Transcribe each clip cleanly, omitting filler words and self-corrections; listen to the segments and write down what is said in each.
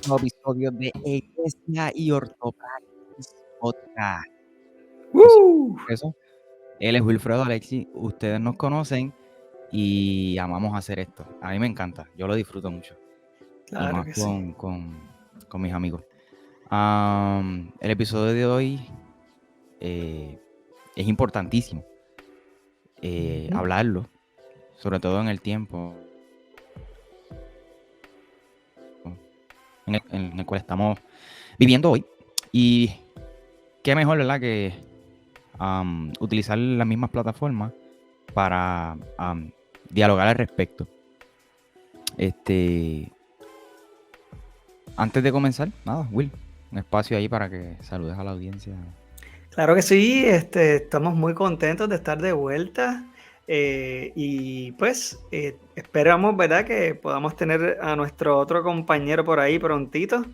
nuevo episodio de Iglesia y Ortopraxis Podcast. ¡Woo! Eso. Él es Wilfredo Alexi, ustedes nos conocen y amamos hacer esto. A mí me encanta, yo lo disfruto mucho. Y Claro más que sí. con mis amigos. El episodio de hoy es importantísimo hablarlo, sobre todo en el tiempo en el cual estamos viviendo hoy. Y qué mejor, ¿verdad?, que utilizar las mismas plataformas para dialogar al respecto. Antes de comenzar, nada, Will, un espacio ahí para que saludes a la audiencia. Claro que sí, estamos muy contentos de estar de vuelta y pues esperamos, ¿verdad?, que podamos tener a nuestro otro compañero por ahí prontito,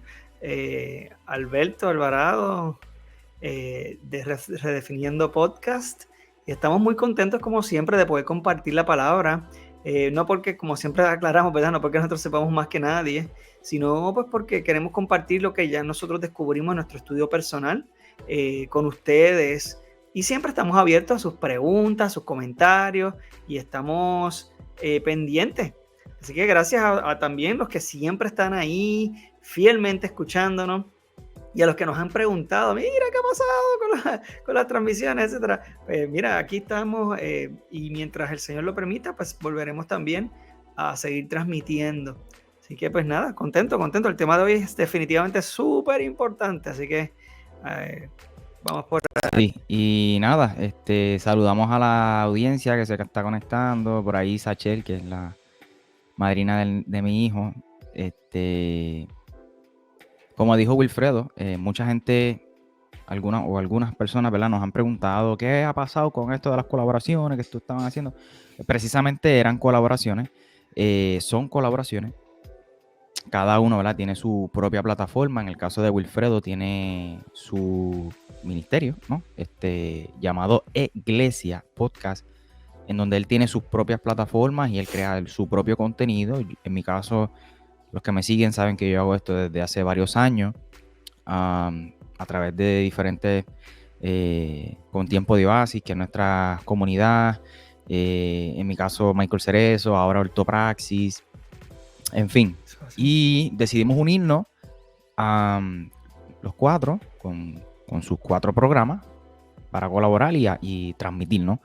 Alberto Alvarado, de Redefiniendo Podcast. Y estamos muy contentos, como siempre, de poder compartir la palabra. No porque, como siempre aclaramos, ¿verdad?, no porque nosotros sepamos más que nadie, sino pues porque queremos compartir lo que ya nosotros descubrimos en nuestro estudio personal con ustedes. Y siempre estamos abiertos a sus preguntas, sus comentarios y estamos pendientes. Así que gracias a también los que siempre están ahí fielmente escuchándonos. Y a los que nos han preguntado, mira, ¿qué ha pasado con las transmisiones, etcétera? Pues mira, aquí estamos y mientras el Señor lo permita, pues volveremos también a seguir transmitiendo. Así que pues nada, contento. El tema de hoy es definitivamente súper importante, así que vamos por Sí, y nada, saludamos a la audiencia que se está conectando, por ahí Sachel, que es la madrina de mi hijo. Como dijo Wilfredo, mucha gente, algunas personas, ¿verdad?, nos han preguntado qué ha pasado con esto de las colaboraciones que estaban haciendo. Precisamente eran colaboraciones, son colaboraciones. Cada uno, ¿verdad?, tiene su propia plataforma. En el caso de Wilfredo tiene su ministerio, ¿no?, llamado Iglesia Podcast, en donde él tiene sus propias plataformas y él crea su propio contenido. En mi caso, los que me siguen saben que yo hago esto desde hace varios años, a través de diferentes, con Tiempo de Oasis, que es nuestra comunidad. En mi caso, Michael Cerezo, ahora Ortopraxis, en fin. Y decidimos unirnos los cuatro con sus 4 programas para colaborar y transmitir, ¿no?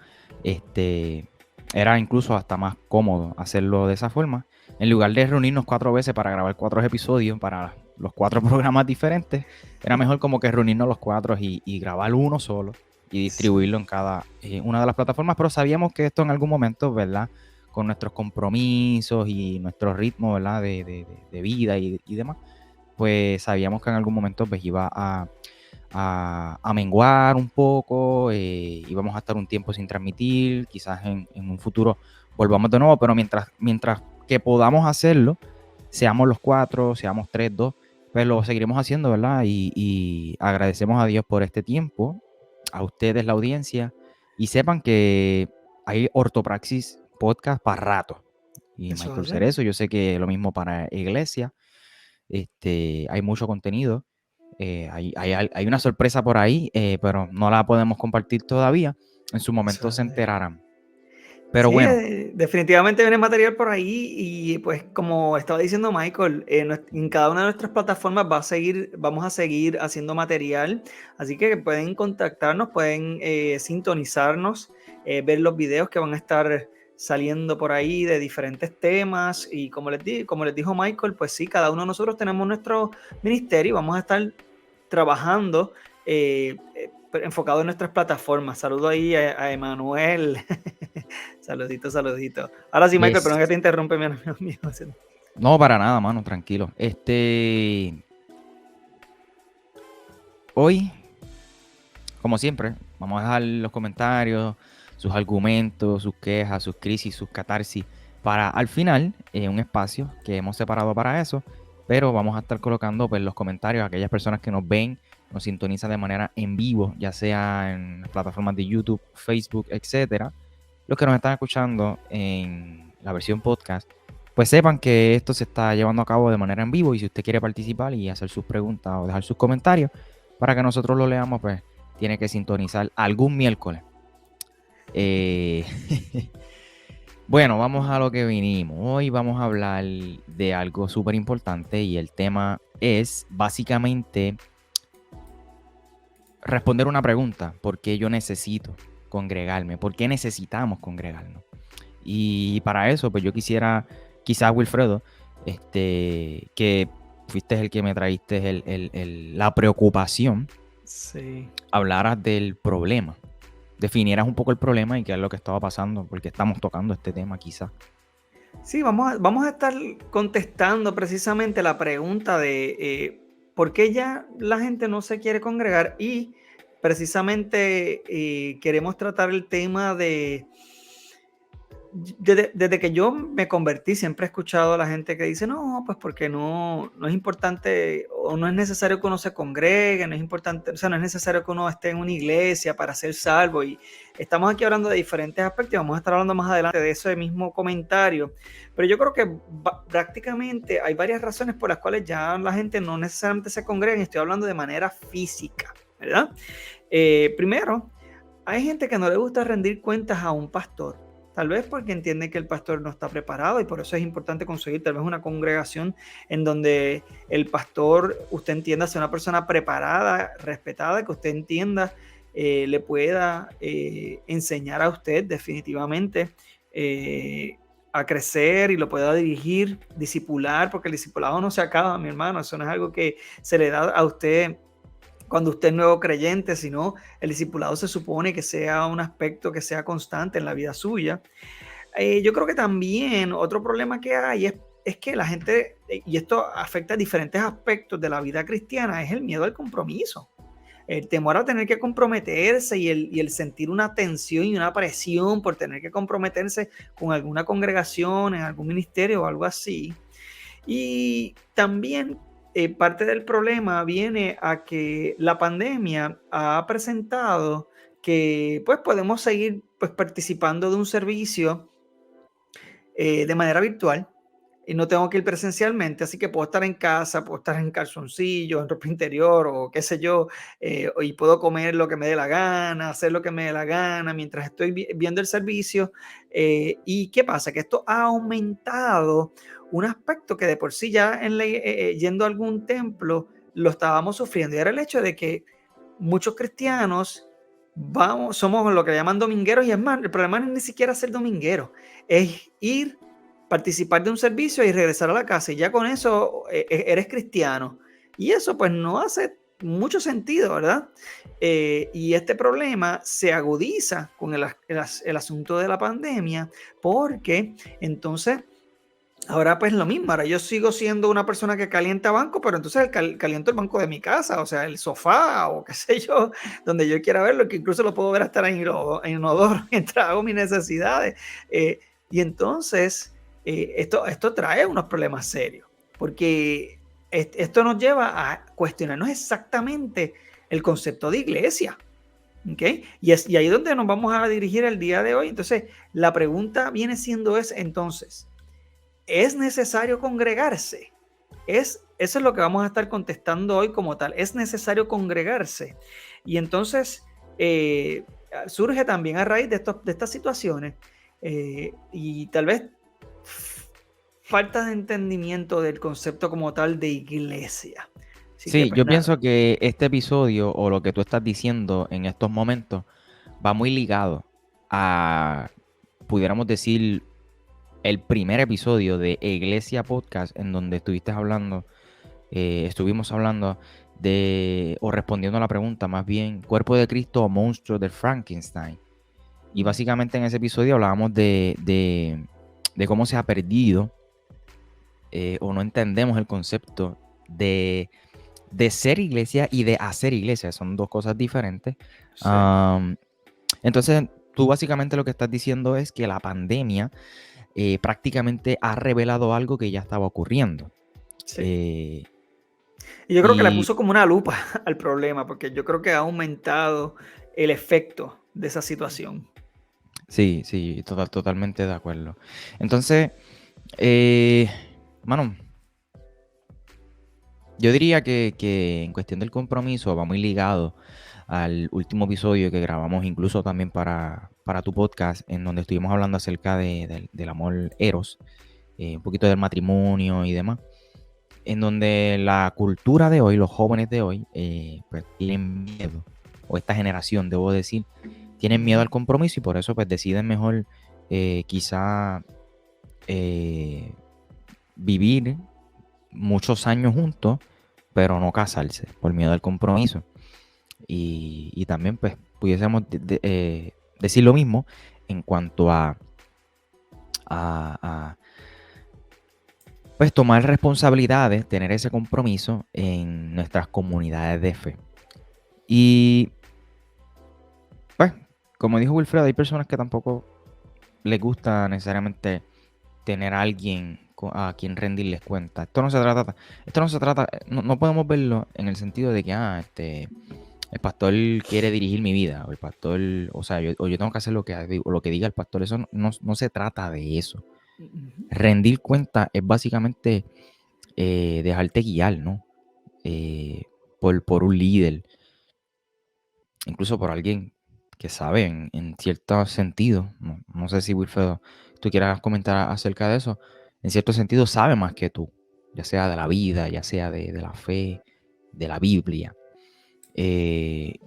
Era incluso hasta más cómodo hacerlo de esa forma. En lugar de reunirnos 4 veces para grabar 4 episodios para los 4 programas diferentes, era mejor como que reunirnos los 4 y grabar uno solo y distribuirlo en cada una de las plataformas. Pero sabíamos que esto en algún momento, ¿verdad?, con nuestros compromisos y nuestro ritmo, ¿verdad?, de vida y demás, pues sabíamos que en algún momento pues iba a menguar un poco, íbamos a estar un tiempo sin transmitir, quizás en un futuro volvamos de nuevo, pero mientras que podamos hacerlo, seamos los 4, seamos 3, 2, pues lo seguiremos haciendo, ¿verdad? Y agradecemos a Dios por este tiempo, a ustedes, la audiencia, y sepan que hay Ortopraxis Podcast para rato. Y eso. Michael Cerezo, yo sé que lo mismo para Iglesia. Hay mucho contenido. Hay una sorpresa por ahí, pero no la podemos compartir todavía. En su momento se enterarán. Pero Sí, bueno. definitivamente viene material por ahí y pues como estaba diciendo Michael, en cada una de nuestras plataformas vamos a seguir haciendo material, así que pueden contactarnos, pueden sintonizarnos, ver los videos que van a estar saliendo por ahí de diferentes temas y como les dijo Michael, pues sí, cada uno de nosotros tenemos nuestro ministerio y vamos a estar trabajando enfocado en nuestras plataformas. Saludo ahí a Emanuel. Saludito. Ahora sí, Michael, Yes. perdón que te interrumpe, mi amigo mío. No, para nada, mano, tranquilo. Hoy, como siempre, vamos a dejar los comentarios, sus argumentos, sus quejas, sus crisis, sus catarsis, para al final un espacio que hemos separado para eso, pero vamos a estar colocando pues, los comentarios a aquellas personas que nos ven, nos sintonizan de manera en vivo, ya sea en las plataformas de YouTube, Facebook, etcétera. Los que nos están escuchando en la versión podcast, pues sepan que esto se está llevando a cabo de manera en vivo y si usted quiere participar y hacer sus preguntas o dejar sus comentarios para que nosotros lo leamos, pues tiene que sintonizar algún miércoles. Eh, bueno, vamos a lo que vinimos. Hoy vamos a hablar de algo súper importante y el tema es básicamente responder una pregunta. ¿Por qué yo necesito congregarme? ¿Por qué necesitamos congregarnos? Y para eso, pues yo quisiera, quizás Wilfredo, que fuiste el que me trajiste la preocupación, Sí. hablaras del problema, definieras un poco el problema y qué es lo que estaba pasando, porque estamos tocando este tema quizás. Sí, vamos a estar contestando precisamente la pregunta de por qué ya la gente no se quiere congregar y precisamente queremos tratar el tema de desde que yo me convertí, siempre he escuchado a la gente que dice, no, pues porque no es importante o no es necesario que uno se congregue, no es importante, o sea, no es necesario que uno esté en una iglesia para ser salvo. Y estamos aquí hablando de diferentes aspectos y vamos a estar hablando más adelante de ese mismo comentario. Pero yo creo que prácticamente hay varias razones por las cuales ya la gente no necesariamente se congrega, y estoy hablando de manera física, ¿verdad? Primero, hay gente que no le gusta rendir cuentas a un pastor. Tal vez porque entiende que el pastor no está preparado y por eso es importante conseguir tal vez una congregación en donde el pastor, usted entienda, sea una persona preparada, respetada, que usted entienda, le pueda enseñar a usted definitivamente a crecer y lo pueda dirigir, discipular, porque el discipulado no se acaba, mi hermano, eso no es algo que se le da a usted cuando usted es nuevo creyente, sino el discipulado se supone que sea un aspecto que sea constante en la vida suya. Yo creo que también otro problema que hay es que la gente, y esto afecta a diferentes aspectos de la vida cristiana, es el miedo al compromiso. El temor a tener que comprometerse y el sentir una tensión y una presión por tener que comprometerse con alguna congregación, en algún ministerio o algo así. Y también parte del problema viene a que la pandemia ha presentado que pues podemos seguir pues participando de un servicio de manera virtual y no tengo que ir presencialmente, así que puedo estar en casa, puedo estar en calzoncillo, en ropa interior o qué sé yo, y puedo comer lo que me dé la gana, hacer lo que me dé la gana mientras estoy viendo el servicio. ¿Y qué pasa? Que esto ha aumentado un aspecto que de por sí ya yendo a algún templo lo estábamos sufriendo, y era el hecho de que muchos cristianos somos lo que llaman domingueros, y es más, el problema no es ni siquiera ser dominguero, es ir, participar de un servicio y regresar a la casa y ya con eso eres cristiano. Y eso pues no hace mucho sentido, ¿verdad? Y este problema se agudiza con el asunto de la pandemia porque entonces ahora pues lo mismo, ahora yo sigo siendo una persona que calienta banco, pero entonces caliento el banco de mi casa, o sea, el sofá o qué sé yo, donde yo quiera verlo, que incluso lo puedo ver hasta en inodoro mientras hago mis necesidades. Y entonces esto trae unos problemas serios, porque esto nos lleva a cuestionarnos exactamente el concepto de iglesia. ¿Okay? Y ahí es donde nos vamos a dirigir el día de hoy. Entonces, la pregunta viene siendo entonces, ¿es necesario congregarse? Eso es lo que vamos a estar contestando hoy como tal. ¿Es necesario congregarse? Y entonces surge también a raíz de estas situaciones y tal vez falta de entendimiento del concepto como tal de iglesia. Así que Sí, pues yo nada. pienso que este episodio o lo que tú estás diciendo en estos momentos va muy ligado a, pudiéramos decir, el primer episodio de Iglesia Podcast en donde estuvimos hablando o respondiendo a la pregunta más bien, ¿cuerpo de Cristo o monstruo de Frankenstein? Y básicamente en ese episodio hablábamos de cómo se ha perdido o no entendemos el concepto de ser iglesia y de hacer iglesia. Son dos cosas diferentes. Sí. Entonces, tú básicamente lo que estás diciendo es que la pandemia prácticamente ha revelado algo que ya estaba ocurriendo. Sí. Y yo creo que le puso como una lupa al problema, porque yo creo que ha aumentado el efecto de esa situación. Sí, totalmente de acuerdo. Entonces, Mano, yo diría que en cuestión del compromiso va muy ligado al último episodio que grabamos incluso también para tu podcast, en donde estuvimos hablando acerca del amor eros, un poquito del matrimonio y demás, en donde la cultura de hoy, los jóvenes de hoy, pues tienen miedo, o esta generación, debo decir, tienen miedo al compromiso y por eso pues deciden mejor quizá vivir muchos años juntos, pero no casarse por miedo al compromiso. Y también pues pudiésemos decir lo mismo en cuanto a pues tomar responsabilidades, tener ese compromiso en nuestras comunidades de fe. Y pues, como dijo Wilfredo, hay personas que tampoco les gusta necesariamente tener a alguien a quien rendirles cuenta. No podemos verlo en el sentido de que, el pastor quiere dirigir mi vida, o el pastor, o sea, yo tengo que hacer lo que diga el pastor. Eso no se trata de eso. Rendir cuenta es básicamente dejarte guiar, ¿no? Por un líder, incluso por alguien que sabe en cierto sentido. No sé si Wilfredo, tú quieras comentar acerca de eso. En cierto sentido sabe más que tú, ya sea de la vida, ya sea de la fe, de la Biblia. Y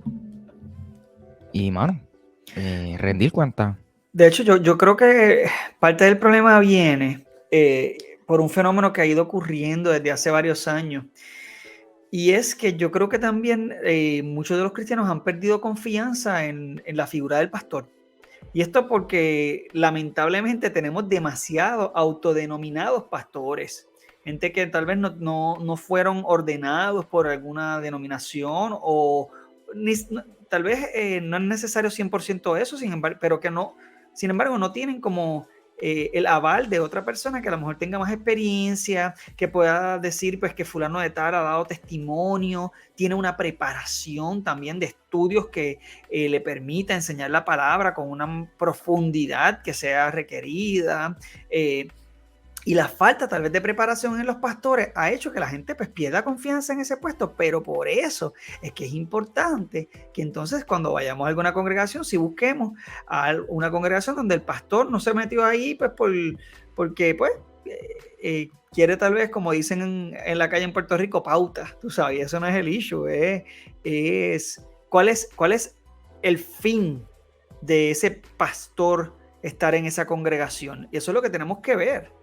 mano, rendir cuenta. De hecho, yo creo que parte del problema viene por un fenómeno que ha ido ocurriendo desde hace varios años. Y es que yo creo que también muchos de los cristianos han perdido confianza en la figura del pastor. Y esto porque lamentablemente tenemos demasiados autodenominados pastores. Gente que tal vez no fueron ordenados por alguna denominación o tal vez no es necesario 100% eso, pero que no, sin embargo, no tienen como el aval de otra persona que a lo mejor tenga más experiencia, que pueda decir pues que fulano de tal ha dado testimonio, tiene una preparación también de estudios que le permita enseñar la palabra con una profundidad que sea requerida. Y la falta tal vez de preparación en los pastores ha hecho que la gente pues pierda confianza en ese puesto, pero por eso es que es importante que entonces cuando vayamos a alguna congregación, si busquemos a una congregación donde el pastor no se metió ahí pues porque pues quiere tal vez, como dicen en la calle en Puerto Rico, pauta, tú sabes, eso no es el issue, ¿cuál es el fin de ese pastor estar en esa congregación? Y eso es lo que tenemos que ver.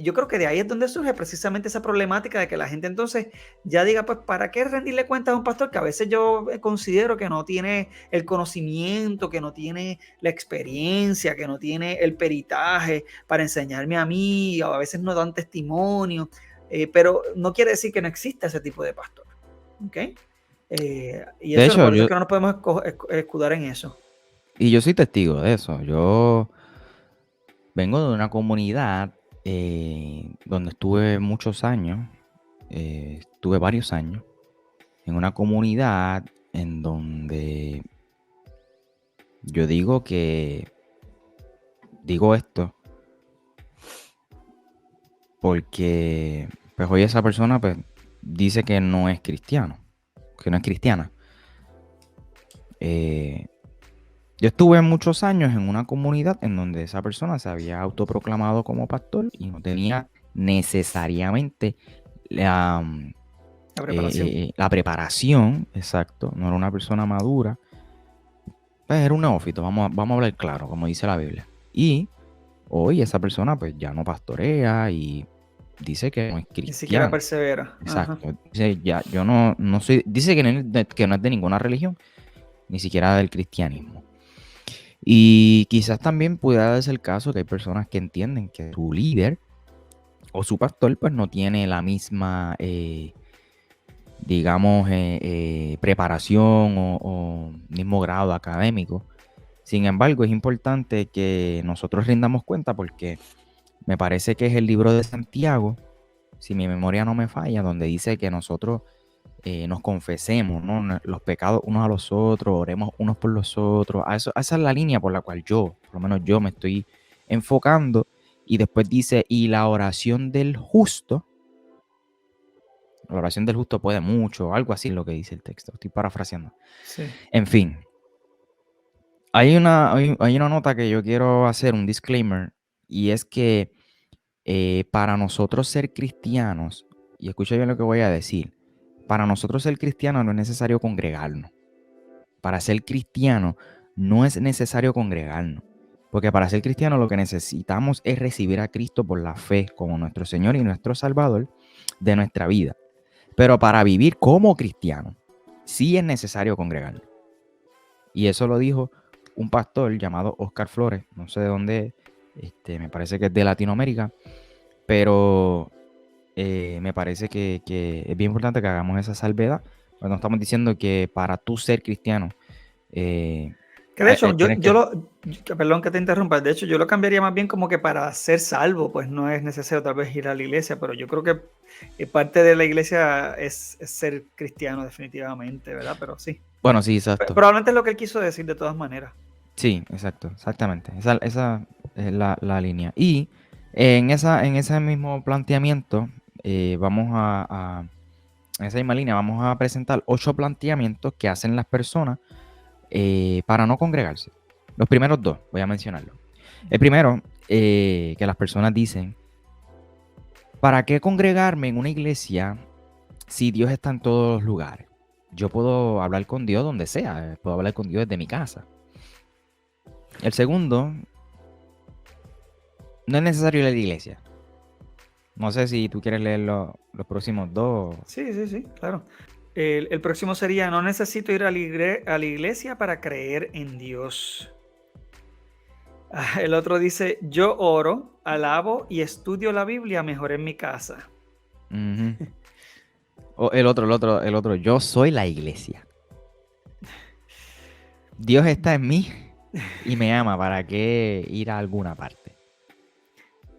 Yo creo que de ahí es donde surge precisamente esa problemática de que la gente entonces ya diga, pues, ¿para qué rendirle cuentas a un pastor que a veces yo considero que no tiene el conocimiento, que no tiene la experiencia, que no tiene el peritaje para enseñarme a mí, o a veces no dan testimonio, pero no quiere decir que no exista ese tipo de pastor, ¿ok? Y De eso hecho, por eso es que no nos podemos escudar en eso. y yo soy testigo de eso. Yo vengo de una comunidad donde estuve muchos años, estuve varios años, en una comunidad en donde yo digo esto porque pues hoy esa persona pues dice que no es cristiano, que no es cristiana. Yo estuve muchos años en una comunidad en donde esa persona se había autoproclamado como pastor y no tenía necesariamente la preparación, exacto, no era una persona madura, pues era un neófito, vamos a hablar claro, como dice la Biblia. Y hoy esa persona pues ya no pastorea y dice que no es cristiano. Ni siquiera persevera. Exacto. Ajá. Dice, yo no soy, dice que no es de ninguna religión, ni siquiera del cristianismo. Y quizás también pudiera ser el caso que hay personas que entienden que su líder o su pastor pues no tiene la misma, digamos, preparación o mismo grado académico. Sin embargo, es importante que nosotros rindamos cuenta porque me parece que es el libro de Santiago, si mi memoria no me falla, donde dice que nosotros nos confesemos, ¿no?, los pecados unos a los otros, oremos unos por los otros. Esa es la línea por la cual por lo menos yo me estoy enfocando Y después dice, y la oración del justo puede mucho, algo así es lo que dice el texto. Estoy parafraseando. Sí. En fin, hay una nota que yo quiero hacer, un disclaimer, y es que para nosotros ser cristianos, y escucha bien lo que voy a decir, para nosotros ser cristianos no es necesario congregarnos. Para ser cristiano no es necesario congregarnos. Porque para ser cristiano lo que necesitamos es recibir a Cristo por la fe como nuestro Señor y nuestro Salvador de nuestra vida. Pero para vivir como cristiano, sí es necesario congregarnos. Y eso lo dijo un pastor llamado Oscar Flores, no sé de dónde es, me parece que es de Latinoamérica, pero me parece que es bien importante que hagamos esa salvedad. Pues no estamos diciendo que para tú ser cristiano, Que de hecho, tienes que... perdón que te interrumpa, de hecho yo lo cambiaría más bien como que para ser salvo, pues no es necesario tal vez ir a la iglesia, pero yo creo que parte de la iglesia es ser cristiano definitivamente, ¿verdad? Pero sí. Bueno, sí, exacto. Probablemente es lo que él quiso decir de todas maneras. Sí, exacto, exactamente. Esa es la línea. Y en ese mismo planteamiento, en esa misma línea, vamos a presentar 8 planteamientos que hacen las personas para no congregarse. Los primeros 2, voy a mencionarlos. El primero, que las personas dicen, ¿para qué congregarme en una iglesia si Dios está en todos los lugares? Yo puedo hablar con Dios donde sea, puedo hablar con Dios desde mi casa. El segundo, no es necesario ir a la iglesia. No sé si tú quieres leer los próximos 2. Sí, claro. El próximo sería, no necesito ir a la iglesia para creer en Dios. El otro dice, yo oro, alabo y estudio la Biblia mejor en mi casa. O el otro, yo soy la iglesia. Dios está en mí y me ama, ¿para qué ir a alguna parte?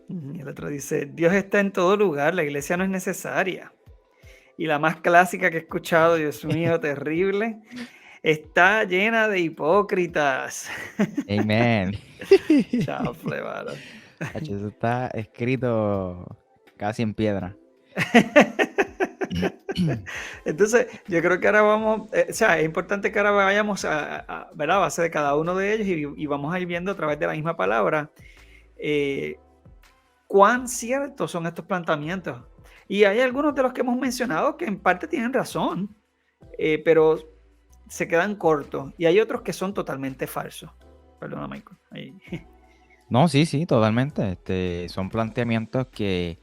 Y el otro dice, Dios está en todo lugar, la iglesia no es necesaria. Y la más clásica que he escuchado, Dios mío, terrible, está llena de hipócritas. Amen. Chao, plebado. Eso está escrito casi en piedra. Entonces, yo creo que ahora vamos, o sea, es importante que ahora vayamos ¿verdad? A base de cada uno de ellos y vamos a ir viendo a través de la misma palabra cuán ciertos son estos planteamientos. Y hay algunos de los que hemos mencionado que en parte tienen razón, pero se quedan cortos. Y hay otros que son totalmente falsos. Perdona, Michael. Ahí. No, sí, totalmente. Son planteamientos que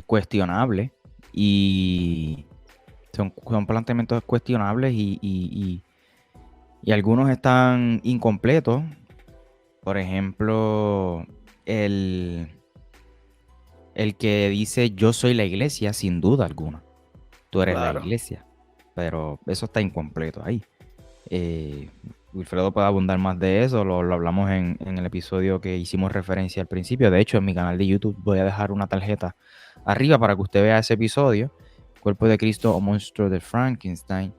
cuestionables y son planteamientos cuestionables y algunos están incompletos. Por ejemplo, el que dice yo soy la iglesia, sin duda alguna. Tú eres Claro. la iglesia, pero eso está incompleto ahí. Wilfredo puede abundar más de eso, lo hablamos en el episodio que hicimos referencia al principio. De hecho, en mi canal de YouTube voy a dejar una tarjeta arriba para que usted vea ese episodio, Cuerpo de Cristo o Monstruo de Frankenstein.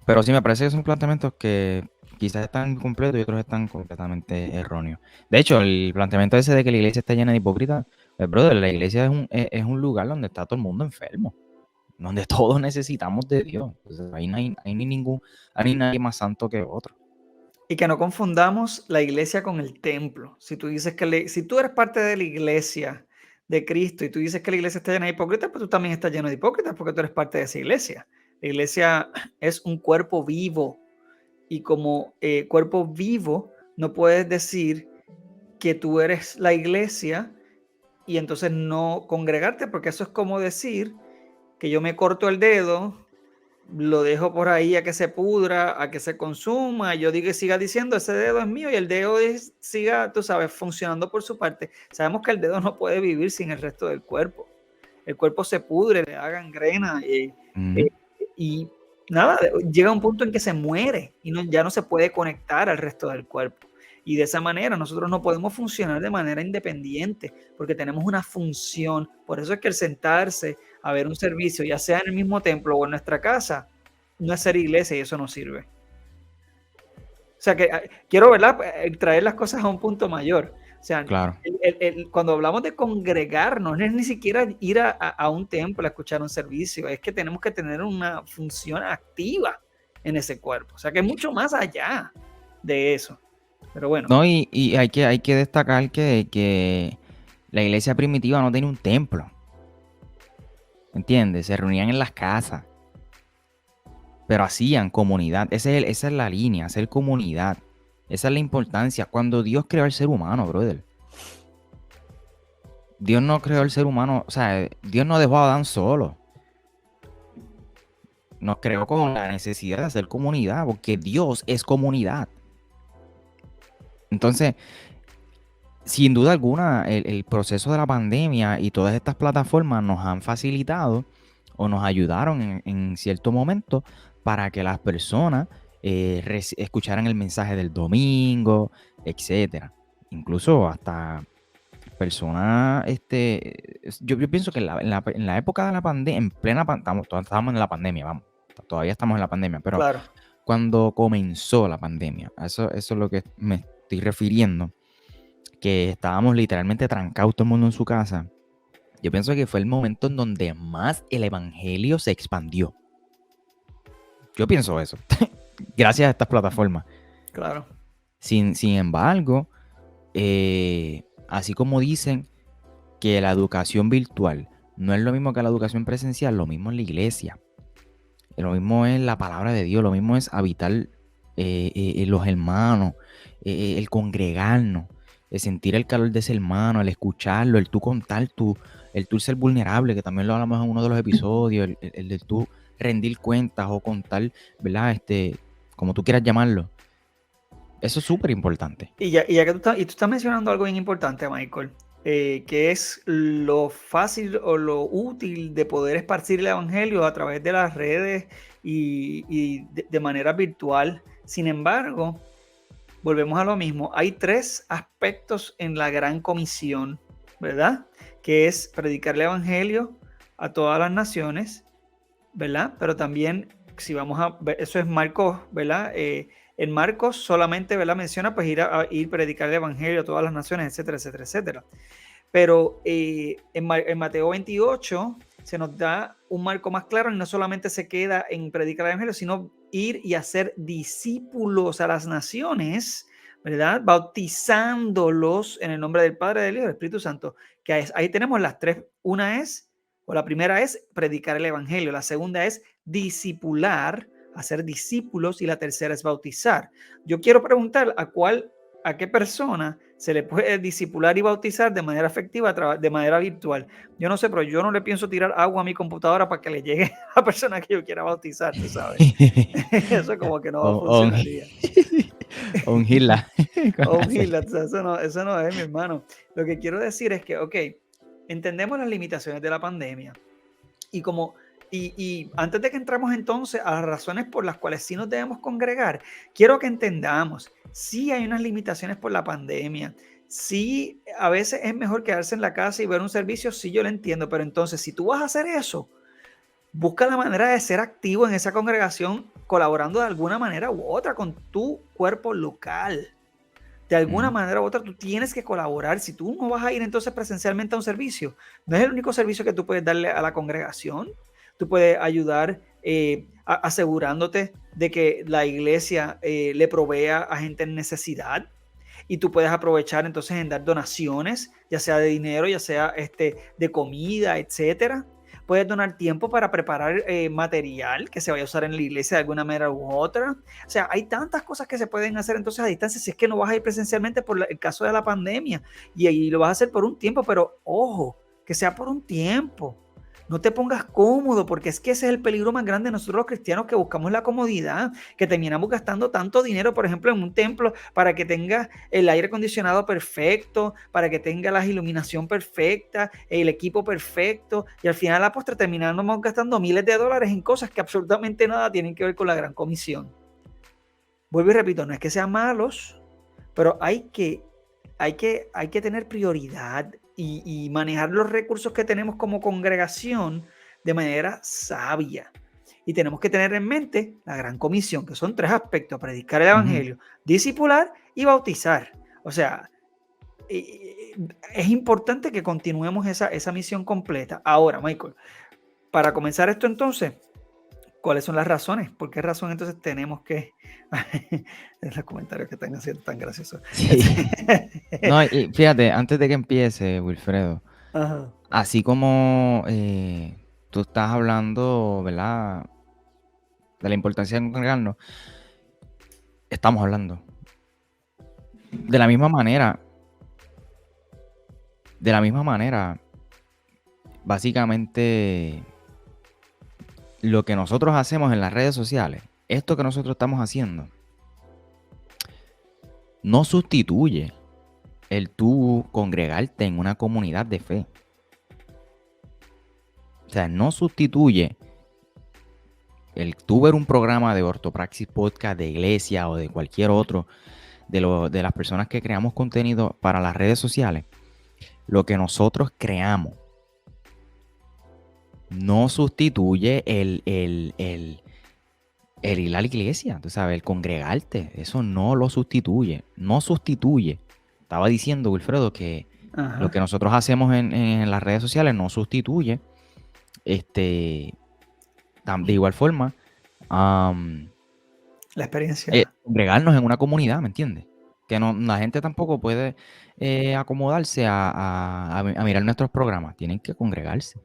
Pero sí me parece que son planteamientos que quizás están incompletos y otros están completamente erróneos. De hecho, el planteamiento ese de que la iglesia está llena de hipócritas, brother, la iglesia es un lugar donde está todo el mundo enfermo, donde todos necesitamos de Dios. Entonces, ahí no hay nadie más santo que otro. Y que no confundamos la iglesia con el templo. Si tú dices que si tú eres parte de la iglesia de Cristo y tú dices que la iglesia está llena de hipócritas, pues tú también estás lleno de hipócritas porque tú eres parte de esa iglesia. La iglesia es un cuerpo vivo y como cuerpo vivo no puedes decir que tú eres la iglesia y entonces no congregarte, porque eso es como decir que yo me corto el dedo, lo dejo por ahí a que se pudra, a que se consuma, yo digo, siga diciendo, ese dedo es mío y el dedo siga, tú sabes, funcionando por su parte. Sabemos que el dedo no puede vivir sin el resto del cuerpo. El cuerpo se pudre, le da gangrena y nada, llega un punto en que se muere y ya no se puede conectar al resto del cuerpo. Y de esa manera nosotros no podemos funcionar de manera independiente porque tenemos una función. Por eso es que el sentarse a ver un servicio, ya sea en el mismo templo o en nuestra casa, no es ser iglesia y eso no sirve. sea, que quiero, ¿verdad? Traer las cosas a un punto mayor. O sea, Claro. cuando hablamos de congregarnos, no es ni siquiera ir a un templo a escuchar un servicio, es que tenemos que tener una función activa en ese cuerpo. O sea, que es mucho más allá de eso. Pero bueno. No, y hay que destacar que la iglesia primitiva no tenía un templo. ¿Entiendes? Se reunían en las casas. Pero hacían comunidad. Esa es la línea, hacer comunidad. Esa es la importancia. Cuando Dios creó al ser humano, brother. Dios no creó al ser humano, o sea, Dios no dejó a Adán solo. Nos creó con la necesidad de hacer comunidad, porque Dios es comunidad. Entonces, sin duda alguna, el proceso de la pandemia y todas estas plataformas nos han facilitado o nos ayudaron en cierto momento para que las personas escucharan el mensaje del domingo, etcétera. Incluso hasta personas, yo pienso que en la época de la pandemia, en plena pandemia, estábamos en la pandemia, vamos, todavía estamos en la pandemia, pero Claro. cuando comenzó la pandemia, eso es lo que me estoy refiriendo, que estábamos literalmente trancados todo el mundo en su casa. Yo pienso que fue el momento en donde más el evangelio se expandió. Yo pienso eso, gracias a estas plataformas. Claro. Sin embargo, así como dicen que la educación virtual no es lo mismo que la educación presencial, lo mismo en la iglesia. Lo mismo es la palabra de Dios, lo mismo es habitar los hermanos, el congregarnos, el sentir el calor de ese hermano, el escucharlo, el tú contar el tú ser vulnerable, que también lo hablamos en uno de los episodios, el de tú rendir cuentas o contar, ¿verdad? Como tú quieras llamarlo. Eso es súper importante. Y ya que tú estás mencionando algo bien importante, Michael, que es lo fácil o lo útil de poder esparcir el evangelio a través de las redes y de manera virtual. Sin embargo, volvemos a lo mismo. Hay 3 aspectos en la gran comisión, ¿verdad? Que es predicar el evangelio a todas las naciones, ¿verdad? Pero también, si vamos a ver, eso es Marcos, ¿verdad? En Marcos solamente, ¿verdad? Menciona pues ir a predicar el evangelio a todas las naciones, etcétera, etcétera, etcétera. Pero en Mateo 28 se nos da un marco más claro y no solamente se queda en predicar el evangelio, sino ir y hacer discípulos a las naciones, ¿verdad? Bautizándolos en el nombre del Padre, del Hijo y del Espíritu Santo. Que ahí tenemos las 3. La primera es predicar el evangelio, la segunda es discipular, hacer discípulos, y la tercera es bautizar. Yo quiero preguntar a qué persona se le puede discipular y bautizar de manera efectiva, de manera virtual. Yo no sé, pero yo no le pienso tirar agua a mi computadora para que le llegue a la persona que yo quiera bautizar, tú sabes. Eso como que no funcionaría. O un Hitler. O un Hitler, eso no es, mi hermano. Lo que quiero decir es que, ok, entendemos las limitaciones de la pandemia y antes de que entremos entonces a las razones por las cuales sí nos debemos congregar, quiero que entendamos, sí hay unas limitaciones por la pandemia, sí a veces es mejor quedarse en la casa y ver un servicio, sí yo lo entiendo, pero entonces si tú vas a hacer eso, busca la manera de ser activo en esa congregación, colaborando de alguna manera u otra con tu cuerpo local. De alguna manera u otra tú tienes que colaborar. Si tú no vas a ir entonces presencialmente a un servicio, no es el único servicio que tú puedes darle a la congregación. Tú puedes ayudar asegurándote de que la iglesia le provea a gente en necesidad, y tú puedes aprovechar entonces en dar donaciones, ya sea de dinero, ya sea de comida, etcétera. Puedes donar tiempo para preparar material que se vaya a usar en la iglesia de alguna manera u otra. O sea, hay tantas cosas que se pueden hacer entonces a distancia si es que no vas a ir presencialmente por el caso de la pandemia, y ahí lo vas a hacer por un tiempo, pero ojo, que sea por un tiempo. No te pongas cómodo, porque es que ese es el peligro más grande de nosotros los cristianos, que buscamos la comodidad, que terminamos gastando tanto dinero, por ejemplo, en un templo para que tenga el aire acondicionado perfecto, para que tenga la iluminación perfecta, el equipo perfecto, y al final a la postre terminamos gastando miles de dólares en cosas que absolutamente nada tienen que ver con la gran comisión. Vuelvo y repito, no es que sean malos, pero hay que tener prioridad y manejar los recursos que tenemos como congregación de manera sabia. Y tenemos que tener en mente la gran comisión, que son 3 aspectos: predicar el Ujú. evangelio, discipular y bautizar. O sea, es importante que continuemos esa misión completa. Ahora, Michael, para comenzar esto entonces, ¿cuáles son las razones? ¿Por qué razón entonces tenemos que... Los comentarios que están haciendo tan graciosos. Sí. No, y fíjate, antes de que empiece, Wilfredo, Ajá. así como tú estás hablando, ¿verdad? De la importancia de congregarnos, estamos hablando. De la misma manera, básicamente, lo que nosotros hacemos en las redes sociales, esto que nosotros estamos haciendo, no sustituye el tú congregarte en una comunidad de fe. O sea, no sustituye el tú ver un programa de Ortopraxis Podcast de iglesia o de cualquier otro de las personas que creamos contenido para las redes sociales. Lo que nosotros creamos no sustituye el ir a la iglesia, tú sabes, el congregarte. Eso no lo sustituye. No sustituye. Estaba diciendo, Wilfredo, que lo que nosotros hacemos en las redes sociales no sustituye. De igual forma, la experiencia. congregarnos en una comunidad, ¿me entiendes? Que no, la gente tampoco puede acomodarse a mirar nuestros programas. Tienen que congregarse.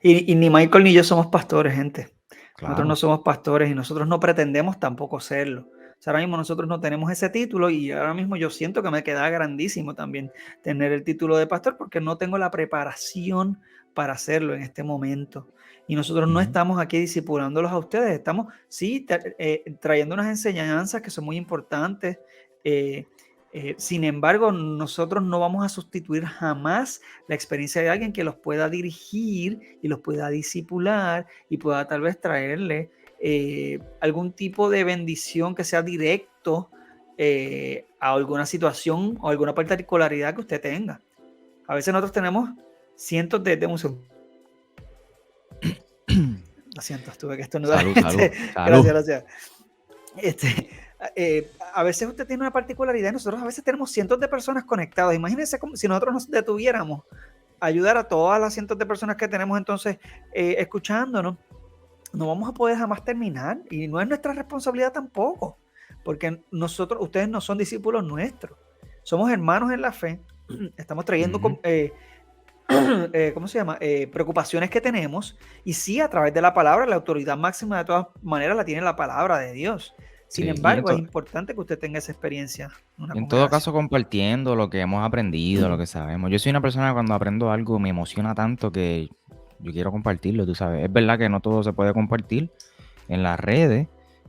Y ni Michael ni yo somos pastores, gente. Nosotros Claro. no somos pastores y nosotros no pretendemos tampoco serlo. O sea, ahora mismo nosotros no tenemos ese título y ahora mismo yo siento que me queda grandísimo también tener el título de pastor porque no tengo la preparación para hacerlo en este momento. Y nosotros no estamos aquí discipulándolos a ustedes, estamos, sí, trayendo unas enseñanzas que son muy importantes. Sin embargo, nosotros no vamos a sustituir jamás la experiencia de alguien que los pueda dirigir y los pueda discipular y pueda tal vez traerle algún tipo de bendición que sea directo a alguna situación o alguna particularidad que usted tenga. A veces nosotros tenemos cientos de museos. Lo siento, tuve que estornudar. Salud. Gracias. A veces usted tiene una particularidad y nosotros a veces tenemos cientos de personas conectadas. Imagínense como si nosotros nos detuviéramos a ayudar a todas las cientos de personas que tenemos entonces escuchándonos. No vamos a poder jamás terminar y no es nuestra responsabilidad tampoco, porque ustedes no son discípulos nuestros, somos hermanos en la fe, estamos trayendo ¿cómo se llama? Preocupaciones que tenemos y sí, a través de la palabra, la autoridad máxima de todas maneras la tiene la palabra de Dios. Sin embargo, es importante que usted tenga esa experiencia. En todo caso, compartiendo lo que hemos aprendido, lo que sabemos. Yo soy una persona que cuando aprendo algo me emociona tanto que yo quiero compartirlo, tú sabes. Es verdad que no todo se puede compartir en las redes.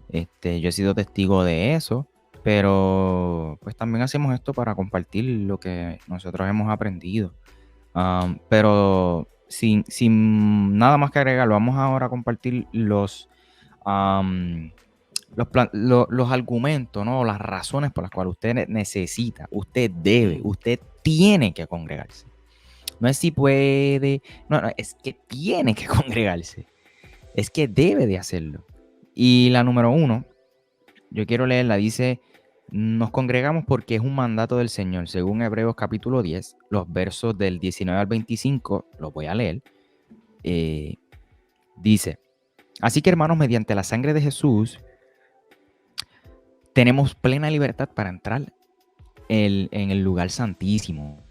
Yo he sido testigo de eso, pero pues también hacemos esto para compartir lo que nosotros hemos aprendido. Pero sin nada más que agregar, vamos ahora a compartir los argumentos, ¿no? Las razones por las cuales usted necesita, usted debe, usted tiene que congregarse. No es si puede, no, es que tiene que congregarse. Es que debe de hacerlo. Y la número 1, yo quiero leerla, dice: nos congregamos porque es un mandato del Señor, según Hebreos capítulo 10, los versos del 19 al 25, los voy a leer. Dice: así que, hermanos, mediante la sangre de Jesús, tenemos plena libertad para entrar en el lugar santísimo.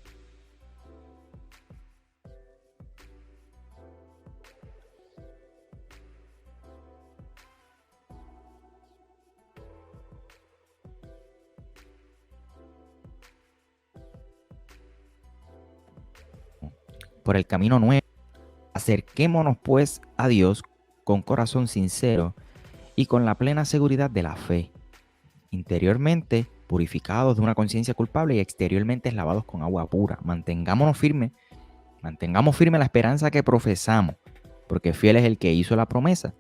Por el camino nuevo. Acerquémonos pues a Dios con corazón sincero y con la plena seguridad de la fe, interiormente purificados de una conciencia culpable y exteriormente lavados con agua pura. Mantengamos firme la esperanza que profesamos, porque fiel es el que hizo la promesa.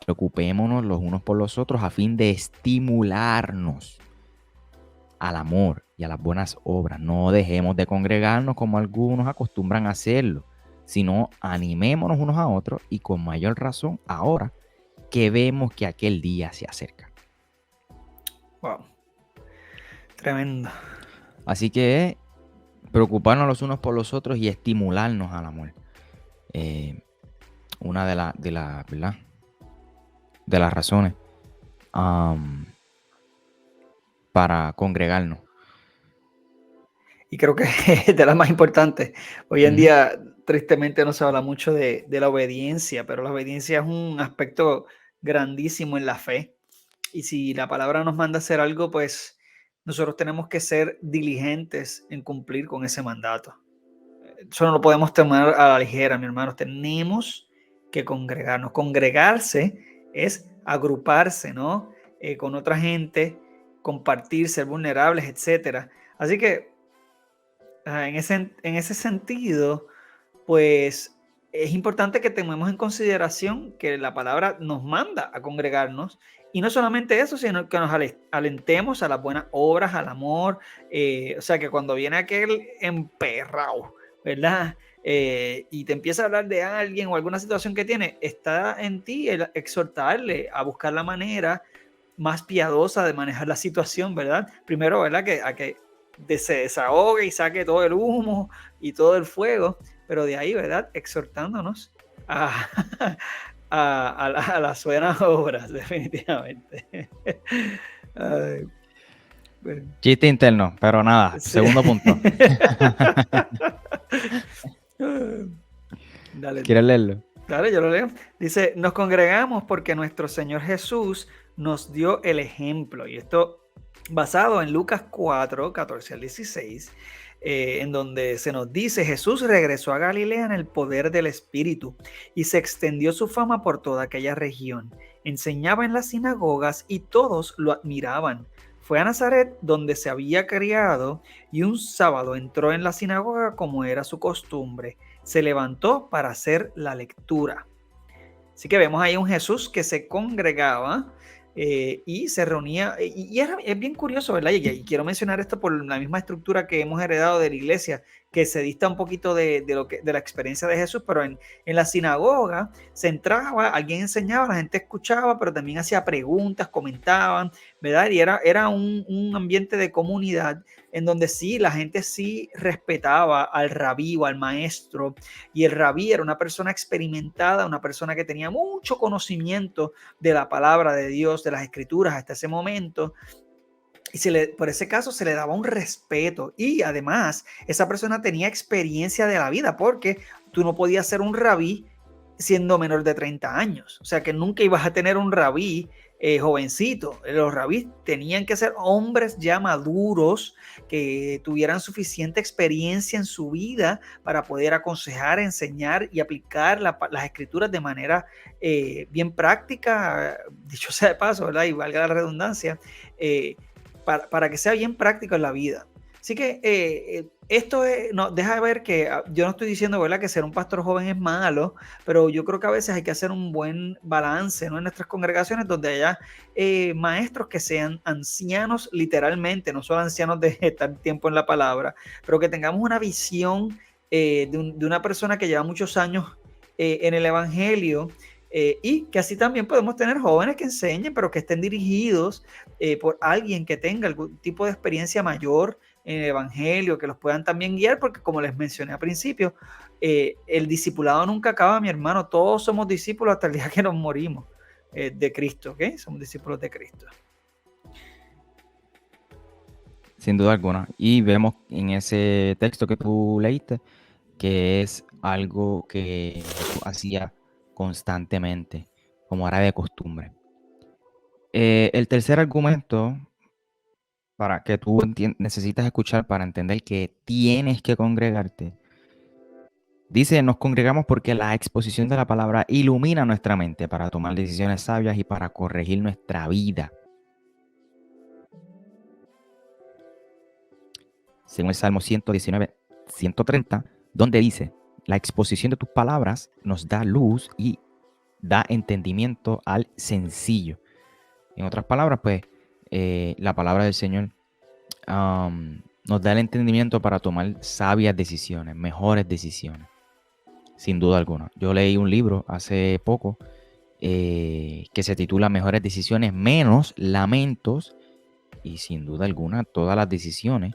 Preocupémonos los unos por los otros a fin de estimularnos al amor y a las buenas obras. No dejemos de congregarnos como algunos acostumbran a hacerlo, sino animémonos unos a otros y con mayor razón ahora que vemos que aquel día se acerca. Wow, tremendo. Así que preocuparnos los unos por los otros y estimularnos al amor. Una ¿verdad? De las razones para congregarnos. Y creo que es de las más importantes. Hoy en día, tristemente, no se habla mucho de la obediencia, pero la obediencia es un aspecto grandísimo en la fe. Y si la palabra nos manda a hacer algo, pues nosotros tenemos que ser diligentes en cumplir con ese mandato. Eso no lo podemos tomar a la ligera, mi hermano. Tenemos que congregarnos. Congregarse es agruparse, ¿no? Con otra gente, compartir, ser vulnerables, etcétera. Así que en ese sentido, pues es importante que tengamos en consideración que la palabra nos manda a congregarnos y no solamente eso, sino que nos alentemos a las buenas obras, al amor, o sea que cuando viene aquel emperrado, ¿verdad? Y te empieza a hablar de alguien o alguna situación que tiene, está en ti el exhortarle a buscar la manera más piadosa de manejar la situación, ¿verdad? Primero, ¿verdad? A que se desahogue y saque todo el humo y todo el fuego, pero de ahí, ¿verdad? Exhortándonos a, a las buenas obras, definitivamente. Ay, bueno. Chiste interno, pero nada, Sí. segundo punto. Dale. ¿Quieres leerlo? Dale, yo lo leo. Dice, nos congregamos porque nuestro Señor Jesús nos dio el ejemplo. Y esto basado en Lucas 4, 14 al 16, en donde se nos dice, Jesús regresó a Galilea en el poder del Espíritu y se extendió su fama por toda aquella región. Enseñaba en las sinagogas y todos lo admiraban. Fue a Nazaret, donde se había criado, y un sábado entró en la sinagoga como era su costumbre. Se levantó para hacer la lectura. Así que vemos ahí un Jesús que se congregaba y se reunía. Es bien curioso, ¿verdad? Y quiero mencionar esto por la misma estructura que hemos heredado de la iglesia, que se dista un poquito de la experiencia de Jesús, pero en la sinagoga se entraba, alguien enseñaba, la gente escuchaba, pero también hacía preguntas, comentaban, ¿verdad? Y era un ambiente de comunidad en donde sí, la gente sí respetaba al rabí o al maestro, y el rabí era una persona experimentada, una persona que tenía mucho conocimiento de la palabra de Dios, de las escrituras hasta ese momento, y por ese caso se le daba un respeto, y además esa persona tenía experiencia de la vida, porque tú no podías ser un rabí siendo menor de 30 años, o sea que nunca ibas a tener un rabí jovencito. Los rabís tenían que ser hombres ya maduros que tuvieran suficiente experiencia en su vida para poder aconsejar, enseñar y aplicar las escrituras de manera bien práctica, dicho sea de paso, ¿verdad? Y valga la redundancia, para que sea bien práctico en la vida. Así que esto deja de ver que yo no estoy diciendo, ¿verdad?, que ser un pastor joven es malo, pero yo creo que a veces hay que hacer un buen balance, ¿no?, en nuestras congregaciones donde haya maestros que sean ancianos literalmente, no solo ancianos de estar tiempo en la palabra, pero que tengamos una visión de una persona que lleva muchos años en el evangelio. Y que así también podemos tener jóvenes que enseñen, pero que estén dirigidos por alguien que tenga algún tipo de experiencia mayor en el evangelio, que los puedan también guiar, porque como les mencioné al principio, el discipulado nunca acaba, mi hermano. Todos somos discípulos hasta el día que nos morimos de Cristo, ¿ok? Somos discípulos de Cristo. Sin duda alguna. Y vemos en ese texto que tú leíste que es algo que hacía constantemente, como era de costumbre. El tercer argumento para que tú necesitas escuchar para entender que tienes que congregarte, dice, nos congregamos porque la exposición de la palabra ilumina nuestra mente para tomar decisiones sabias y para corregir nuestra vida. Según el Salmo 119, 130, donde dice, la exposición de tus palabras nos da luz y da entendimiento al sencillo. En otras palabras, pues, la palabra del Señor nos da el entendimiento para tomar sabias decisiones, mejores decisiones. sin duda alguna. Yo leí un libro hace poco que se titula Mejores decisiones, menos lamentos, y sin duda alguna todas las decisiones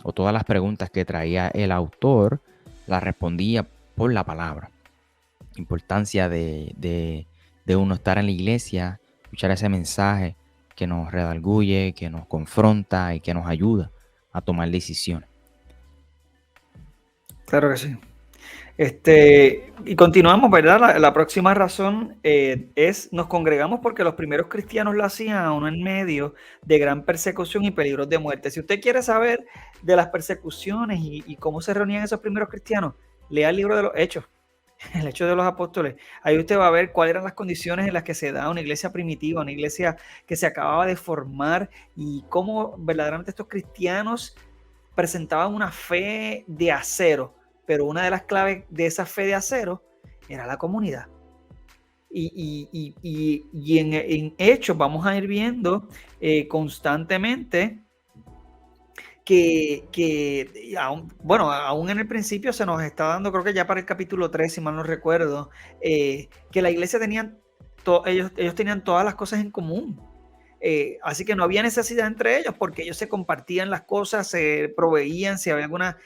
o todas las preguntas que traía el autor las respondía por la palabra. Importancia de uno estar en la iglesia, escuchar ese mensaje que nos redarguye, que nos confronta y que nos ayuda a tomar decisiones. Claro que sí. Y continuamos, ¿verdad? La próxima razón es, nos congregamos porque los primeros cristianos lo hacían aún en medio de gran persecución y peligros de muerte. Si usted quiere saber de las persecuciones y cómo se reunían esos primeros cristianos, lea el libro de los Hechos, el Hecho de los Apóstoles. Ahí usted va a ver cuáles eran las condiciones en las que se da una iglesia primitiva, una iglesia que se acababa de formar y cómo verdaderamente estos cristianos presentaban una fe de acero, pero una de las claves de esa fe de acero era la comunidad. Y en Hechos vamos a ir viendo constantemente aún en el principio se nos está dando, creo que ya para el capítulo 3, si mal no recuerdo, que la iglesia ellos tenían todas las cosas en común. Así que no había necesidad entre ellos porque ellos se compartían las cosas, se proveían, si había alguna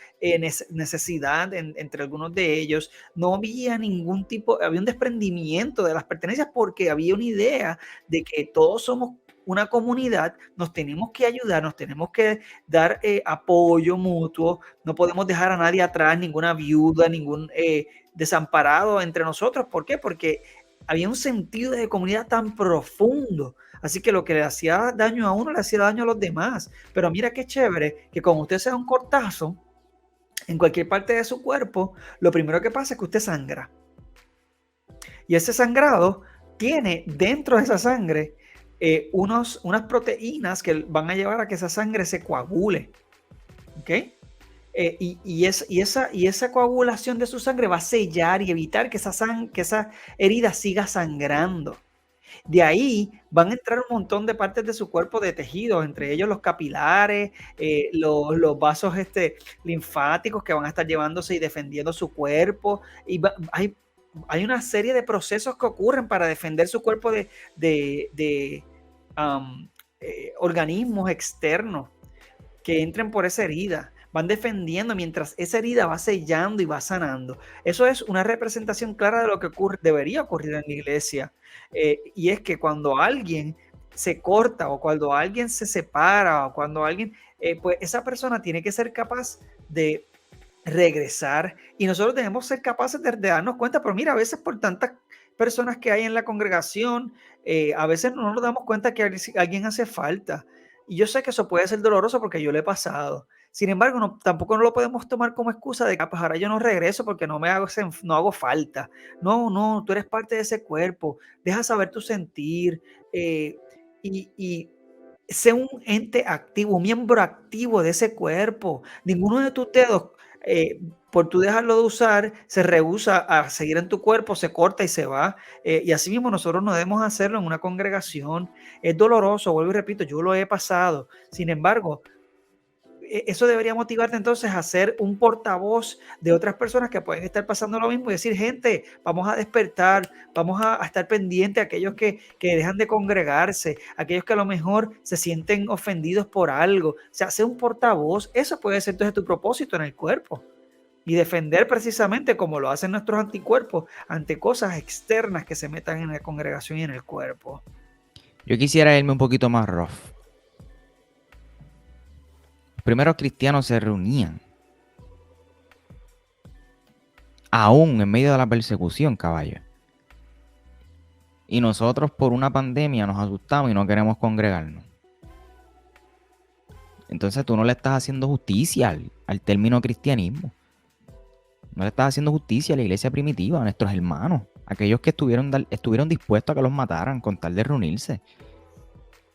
necesidad entre algunos de ellos, no había ningún tipo, había un desprendimiento de las pertenencias porque había una idea de que todos somos una comunidad, nos tenemos que ayudar, nos tenemos que dar apoyo mutuo, no podemos dejar a nadie atrás, ninguna viuda, ningún desamparado entre nosotros. ¿Por qué? Porque había un sentido de comunidad tan profundo. Así que lo que le hacía daño a uno le hacía daño a los demás. Pero mira qué chévere que como usted se da un cortazo en cualquier parte de su cuerpo, lo primero que pasa es que usted sangra. Y ese sangrado tiene dentro de esa sangre unas proteínas que van a llevar a que esa sangre se coagule. ¿Ok? Y esa coagulación de su sangre va a sellar y evitar que esa herida siga sangrando. De ahí van a entrar un montón de partes de su cuerpo de tejidos, entre ellos los capilares, los vasos linfáticos que van a estar llevándose y defendiendo su cuerpo. Y hay una serie de procesos que ocurren para defender su cuerpo de organismos externos que entren por esa herida. Van defendiendo mientras esa herida va sellando y va sanando. Eso es una representación clara de lo que debería ocurrir en la iglesia. Y es que cuando alguien se corta o cuando alguien se separa o cuando alguien, pues esa persona tiene que ser capaz de regresar y nosotros debemos ser capaces de darnos cuenta, pero mira, a veces por tantas personas que hay en la congregación, a veces no nos damos cuenta que alguien hace falta. Y yo sé que eso puede ser doloroso porque yo lo he pasado. Sin embargo, tampoco no lo podemos tomar como excusa de que pues ahora yo no regreso porque no hago falta. No, tú eres parte de ese cuerpo. Deja saber tu sentir y sé un ente activo, un miembro activo de ese cuerpo. Ninguno de tus dedos, por tú dejarlo de usar, se rehúsa a seguir en tu cuerpo, se corta y se va. Y así mismo nosotros no debemos hacerlo en una congregación. Es doloroso, vuelvo y repito, yo lo he pasado. Sin embargo, eso debería motivarte entonces a ser un portavoz de otras personas que pueden estar pasando lo mismo y decir, gente, vamos a despertar, vamos a estar pendientes a aquellos que dejan de congregarse, aquellos que a lo mejor se sienten ofendidos por algo. O sea, ser un portavoz, eso puede ser entonces tu propósito en el cuerpo. Y defender precisamente como lo hacen nuestros anticuerpos ante cosas externas que se metan en la congregación y en el cuerpo. Yo quisiera irme un poquito más rough. Los primeros cristianos se reunían aún en medio de la persecución, caballo. Y nosotros por una pandemia nos asustamos y no queremos congregarnos. Entonces tú no le estás haciendo justicia al término cristianismo. No le estás haciendo justicia a la iglesia primitiva, a nuestros hermanos, aquellos que estuvieron dispuestos a que los mataran con tal de reunirse.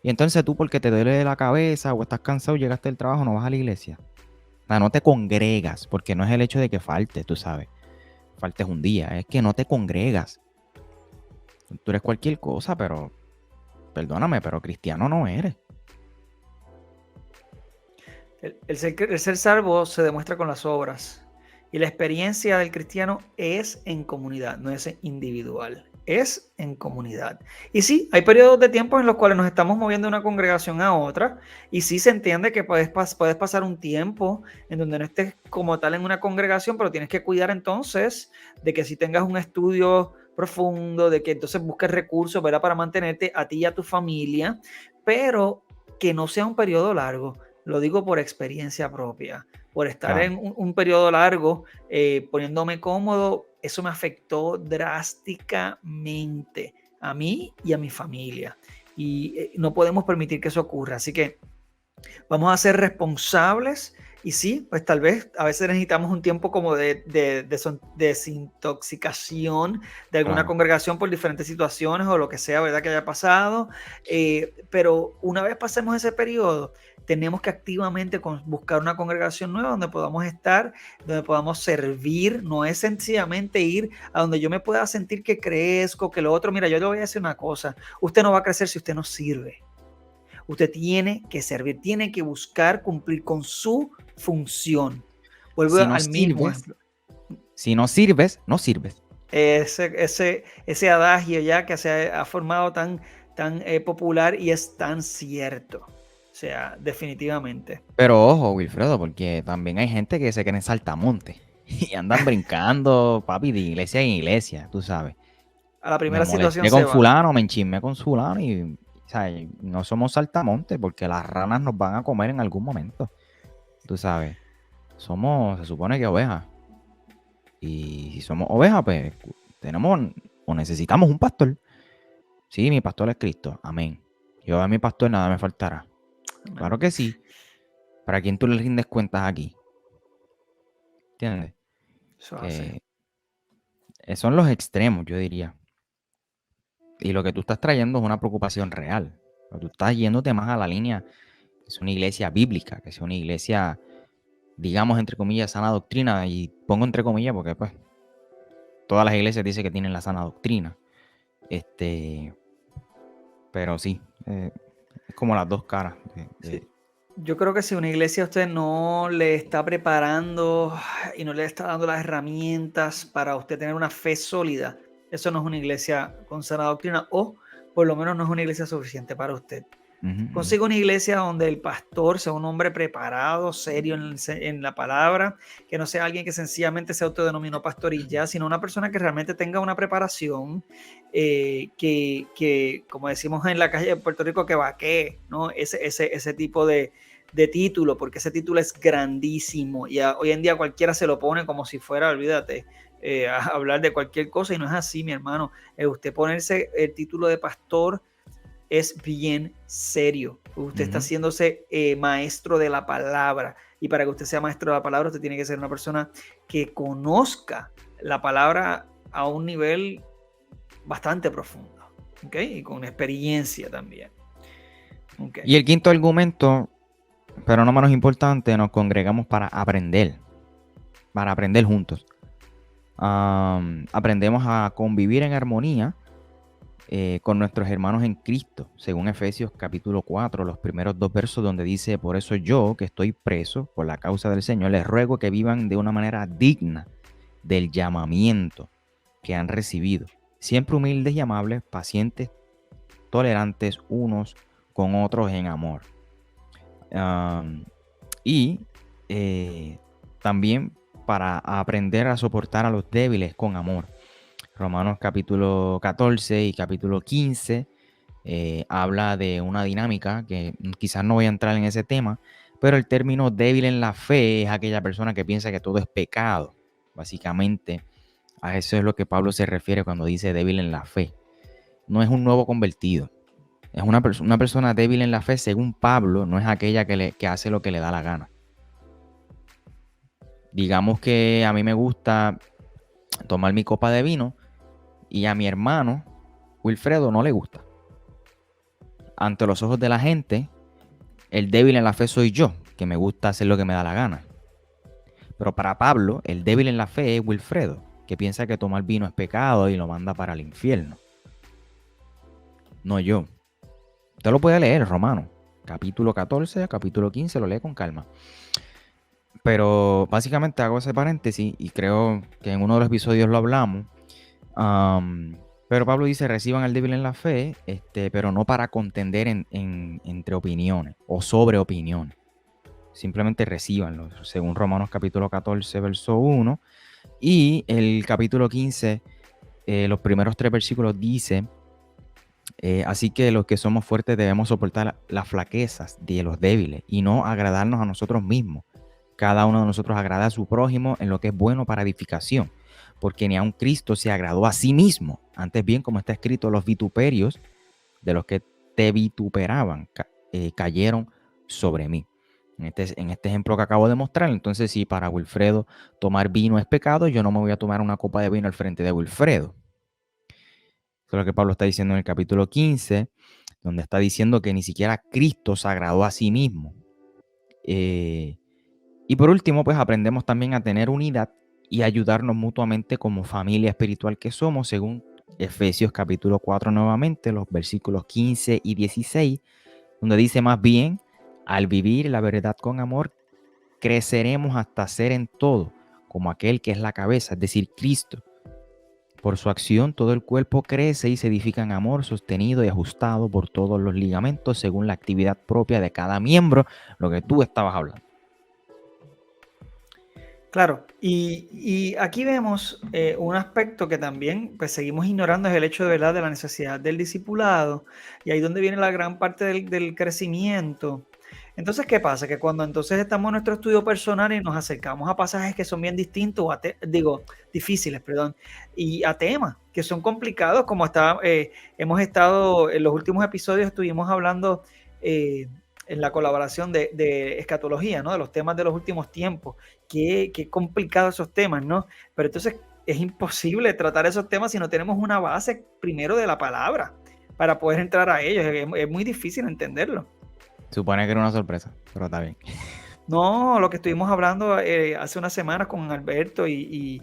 Y entonces tú, porque te duele la cabeza o estás cansado, llegaste del trabajo, no vas a la iglesia. O sea, no te congregas, porque no es el hecho de que faltes, tú sabes. Faltes un día, es que no te congregas. Tú eres cualquier cosa, pero perdóname, pero cristiano no eres. El ser salvo se demuestra con las obras. Y la experiencia del cristiano es en comunidad, no es individual, es en comunidad. Y sí, hay periodos de tiempo en los cuales nos estamos moviendo de una congregación a otra, y sí se entiende que puedes pasar un tiempo en donde no estés como tal en una congregación, pero tienes que cuidar entonces de que si tengas un estudio profundo, de que entonces busques recursos, ¿verdad? Para mantenerte a ti y a tu familia, pero que no sea un periodo largo. Lo digo por experiencia propia. Por estar Claro. en un periodo largo, poniéndome cómodo, eso me afectó drásticamente a mí y a mi familia. Y no podemos permitir que eso ocurra. Así que vamos a ser responsables y sí, pues tal vez a veces necesitamos un tiempo como de desintoxicación de alguna Claro. congregación por diferentes situaciones o lo que sea, ¿verdad? Que haya pasado. Pero una vez pasemos ese periodo, tenemos que activamente buscar una congregación nueva donde podamos estar, donde podamos servir. No es sencillamente ir a donde yo me pueda sentir que crezco, que lo otro. Mira, yo le voy a decir una cosa. Usted no va a crecer si usted no sirve. Usted tiene que servir, tiene que buscar cumplir con su función. Vuelvo Si no al mismo sirves, ejemplo. si no sirves, no sirves. Ese adagio ya que se ha formado tan popular y es tan cierto. O sea, definitivamente. Pero ojo, Wilfredo, porque también hay gente que se creen saltamontes y andan brincando, papi, de iglesia en iglesia, tú sabes. A la Me primera situación molesté se con van. fulano, me enchismé con fulano y, o sea, no somos saltamontes porque las ranas nos van a comer en algún momento, tú sabes. Somos, se supone que ovejas. Y si somos ovejas, pues tenemos o necesitamos un pastor. Sí, mi pastor es Cristo, amén. Yo a mi pastor nada me faltará. Claro que sí. ¿Para quién tú le rindes cuentas aquí? ¿Entiendes? Eso hace. Que son los extremos, yo diría. Y lo que tú estás trayendo es una preocupación real. Pero tú estás yéndote más a la línea que es una iglesia bíblica, que es una iglesia, digamos, entre comillas, sana doctrina. Y pongo entre comillas porque, pues, todas las iglesias dicen que tienen la sana doctrina. Pero sí, es como las dos caras. Sí. Yo creo que si una iglesia a usted no le está preparando y no le está dando las herramientas para usted tener una fe sólida, eso no es una iglesia con sana doctrina o por lo menos no es una iglesia suficiente para usted. Consiga una iglesia donde el pastor sea un hombre preparado, serio en la palabra, que no sea alguien que sencillamente se autodenominó pastor y ya, sino una persona que realmente tenga una preparación, que, como decimos en la calle de Puerto Rico, que vaquee, ¿no? Ese tipo de título, porque ese título es grandísimo y hoy en día cualquiera se lo pone como si fuera, olvídate, a hablar de cualquier cosa y no es así, mi hermano. Usted ponerse el título de pastor es bien serio. Usted está haciéndose maestro de la palabra. Y para que usted sea maestro de la palabra, usted tiene que ser una persona que conozca la palabra a un nivel bastante profundo. ¿Okay? Y con experiencia también. Okay. Y el quinto argumento, pero no menos importante, nos congregamos para aprender juntos. Aprendemos a convivir en armonía con nuestros hermanos en Cristo, según Efesios capítulo 4, los primeros 2 versos donde dice: por eso yo, que estoy preso por la causa del Señor, les ruego que vivan de una manera digna del llamamiento que han recibido, siempre humildes y amables, pacientes, tolerantes unos con otros en amor. Y también para aprender a soportar a los débiles con amor. Romanos capítulo 14 y capítulo 15 habla de una dinámica que quizás no voy a entrar en ese tema, pero el término débil en la fe es aquella persona que piensa que todo es pecado. Básicamente, a eso es lo que Pablo se refiere cuando dice débil en la fe. No es un nuevo convertido. Es una persona débil en la fe, según Pablo, no es aquella que hace lo que le da la gana. Digamos que a mí me gusta tomar mi copa de vino y a mi hermano Wilfredo no le gusta. Ante los ojos de la gente, el débil en la fe soy yo, que me gusta hacer lo que me da la gana. Pero para Pablo, el débil en la fe es Wilfredo, que piensa que tomar vino es pecado y lo manda para el infierno. No yo. Usted lo puede leer, Romano. Capítulo 14, capítulo 15, lo lee con calma. Pero básicamente hago ese paréntesis y creo que en uno de los episodios lo hablamos. Pero Pablo dice, reciban al débil en la fe, pero no para contender entre opiniones o sobre opiniones. Simplemente recíbanlo, según Romanos capítulo 14, verso 1. Y el capítulo 15, los primeros 3 versículos dice, así que los que somos fuertes debemos soportar las flaquezas de los débiles y no agradarnos a nosotros mismos. Cada uno de nosotros agrada a su prójimo en lo que es bueno para edificación, porque ni aun Cristo se agradó a sí mismo. Antes bien, como está escrito, los vituperios de los que te vituperaban cayeron sobre mí. En este ejemplo que acabo de mostrar, entonces si para Wilfredo tomar vino es pecado, yo no me voy a tomar una copa de vino al frente de Wilfredo. Eso es lo que Pablo está diciendo en el capítulo 15, donde está diciendo que ni siquiera Cristo se agradó a sí mismo. Y por último, pues aprendemos también a tener unidad y ayudarnos mutuamente como familia espiritual que somos, según Efesios capítulo 4 nuevamente, los versículos 15 y 16, donde dice más bien, al vivir la verdad con amor, creceremos hasta ser en todo como aquel que es la cabeza, es decir, Cristo. Por su acción, todo el cuerpo crece y se edifica en amor, sostenido y ajustado por todos los ligamentos según la actividad propia de cada miembro, lo que tú estabas hablando. Claro, y aquí vemos un aspecto que también pues, seguimos ignorando, es el hecho de verdad de la necesidad del discipulado, y ahí donde viene la gran parte del crecimiento. Entonces, ¿qué pasa? Que cuando entonces estamos en nuestro estudio personal y nos acercamos a pasajes que son bien distintos, difíciles, perdón, y a temas que son complicados, como hemos estado en los últimos episodios, estuvimos hablando en la colaboración de escatología, ¿no? De los temas de los últimos tiempos. Qué complicados esos temas, ¿no? Pero entonces es imposible tratar esos temas si no tenemos una base primero de la palabra para poder entrar a ellos. Es muy difícil entenderlo. Supone que era una sorpresa, pero está bien. No, lo que estuvimos hablando hace unas semanas con Alberto y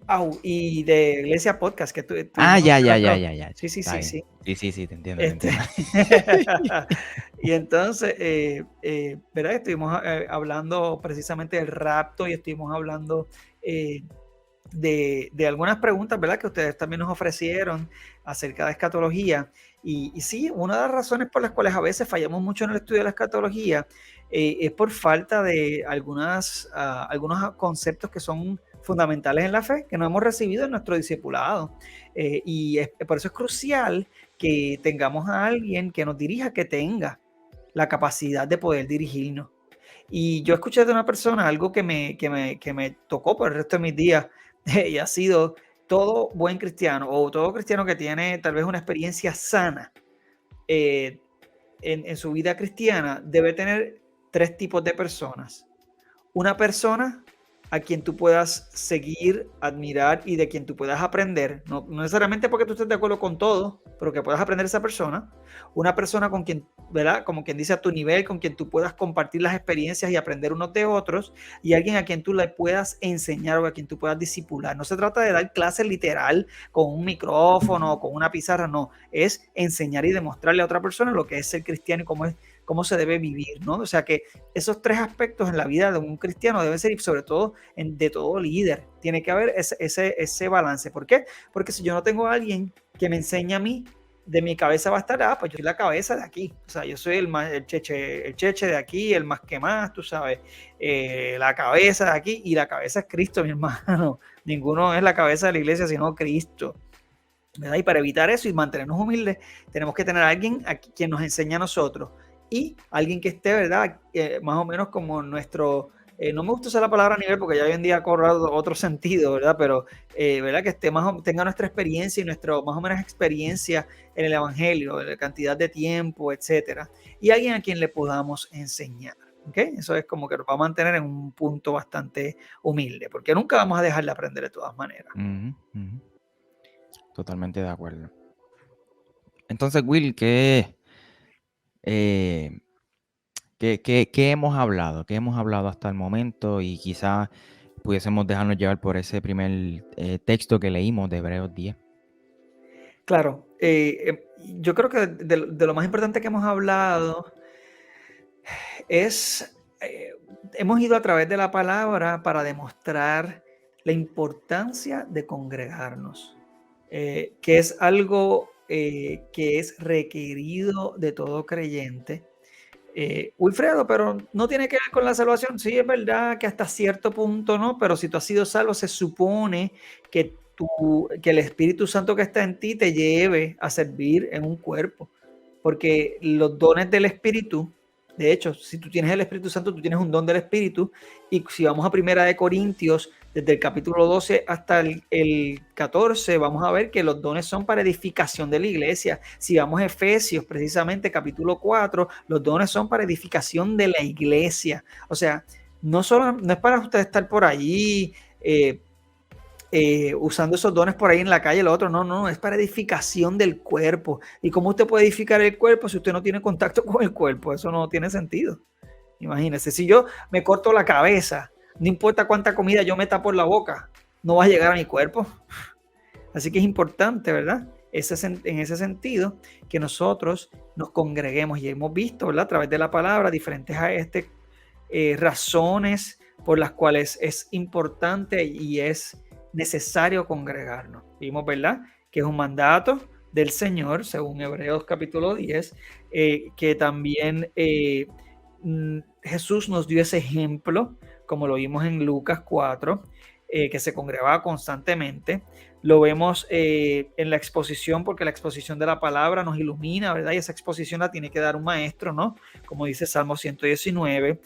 de Iglesia Podcast, que Ah, tuvimos ya. Sí, sí, Está sí, bien. sí. Sí, te entiendo, te Este, entiendo. y entonces, ¿verdad? Estuvimos hablando precisamente del rapto y estuvimos hablando de algunas preguntas, ¿verdad? Que ustedes también nos ofrecieron acerca de escatología. Y sí, una de las razones por las cuales a veces fallamos mucho en el estudio de la escatología es por falta de algunos conceptos que son fundamentales en la fe, que no hemos recibido en nuestro discipulado. Por eso es crucial que tengamos a alguien que nos dirija, que tenga la capacidad de poder dirigirnos. Y yo escuché de una persona algo que me tocó por el resto de mis días, y ha sido: todo buen cristiano o todo cristiano que tiene tal vez una experiencia sana en su vida cristiana debe tener 3 tipos de personas. Una persona a quien tú puedas seguir, admirar y de quien tú puedas aprender, no necesariamente porque tú estés de acuerdo con todo, pero que puedas aprender de esa persona. Una persona con quien, ¿verdad? Como quien dice, a tu nivel, con quien tú puedas compartir las experiencias y aprender unos de otros, y alguien a quien tú le puedas enseñar o a quien tú puedas discipular. No se trata de dar clases literal con un micrófono o con una pizarra, no, es enseñar y demostrarle a otra persona lo que es ser cristiano y cómo se debe vivir, ¿no? O sea que esos 3 aspectos en la vida de un cristiano deben ser, y sobre todo de todo líder, tiene que haber ese balance. ¿Por qué? Porque si yo no tengo a alguien que me enseñe a mí, de mi cabeza va a estar, pues yo soy la cabeza de aquí, o sea, yo soy el cheche de aquí, el más que más, tú sabes, la cabeza de aquí, y la cabeza es Cristo, mi hermano. Ninguno es la cabeza de la iglesia, sino Cristo. ¿Verdad? Y para evitar eso y mantenernos humildes, tenemos que tener a alguien a quien nos enseñe a nosotros, y alguien que esté, ¿verdad? Más o menos como nuestro, no me gusta usar la palabra nivel porque ya hoy en día ha cobrado otro sentido, ¿verdad? Pero, ¿verdad? Que esté tenga nuestra experiencia y nuestro, más o menos, experiencia en el evangelio, la cantidad de tiempo, etcétera. Y alguien a quien le podamos enseñar. ¿Okay? Eso es como que nos va a mantener en un punto bastante humilde, porque nunca vamos a dejar de aprender de todas maneras. Totalmente de acuerdo. Entonces, Will, eh, ¿qué hemos hablado? ¿Qué hemos hablado hasta el momento? Y quizás pudiésemos dejarnos llevar por ese primer texto que leímos de Hebreos 10. Claro, yo creo que de lo más importante que hemos hablado es hemos ido a través de la palabra para demostrar la importancia de congregarnos, que es algo que es requerido de todo creyente. Wilfredo, pero no tiene que ver con la salvación. Sí, es verdad que hasta cierto punto no, pero si tú has sido salvo, se supone que, que el Espíritu Santo que está en ti te lleve a servir en un cuerpo, porque los dones del Espíritu, de hecho, si tú tienes el Espíritu Santo, tú tienes un don del Espíritu, y si vamos a Primera de Corintios, desde el capítulo 12 hasta el 14, vamos a ver que los dones son para edificación de la iglesia. Si vamos a Efesios, precisamente capítulo 4, los dones son para edificación de la iglesia. O sea, no es para usted estar por allí usando esos dones por ahí en la calle, lo otro, no, es para edificación del cuerpo. ¿Y cómo usted puede edificar el cuerpo si usted no tiene contacto con el cuerpo? Eso no tiene sentido. Imagínese, si yo me corto la cabeza, no importa cuánta comida yo meta por la boca, no va a llegar a mi cuerpo. Así que es importante, ¿verdad? En ese sentido, que nosotros nos congreguemos, y hemos visto, ¿verdad? A través de la palabra, diferentes razones por las cuales es importante y es necesario congregarnos. Vimos, ¿verdad? Que es un mandato del Señor, según Hebreos capítulo 10, que también Jesús nos dio ese ejemplo, como lo vimos en Lucas 4, que se congregaba constantemente. Lo vemos en la exposición, porque la exposición de la palabra nos ilumina, ¿verdad? Y esa exposición la tiene que dar un maestro, ¿no? Como dice Salmo 119.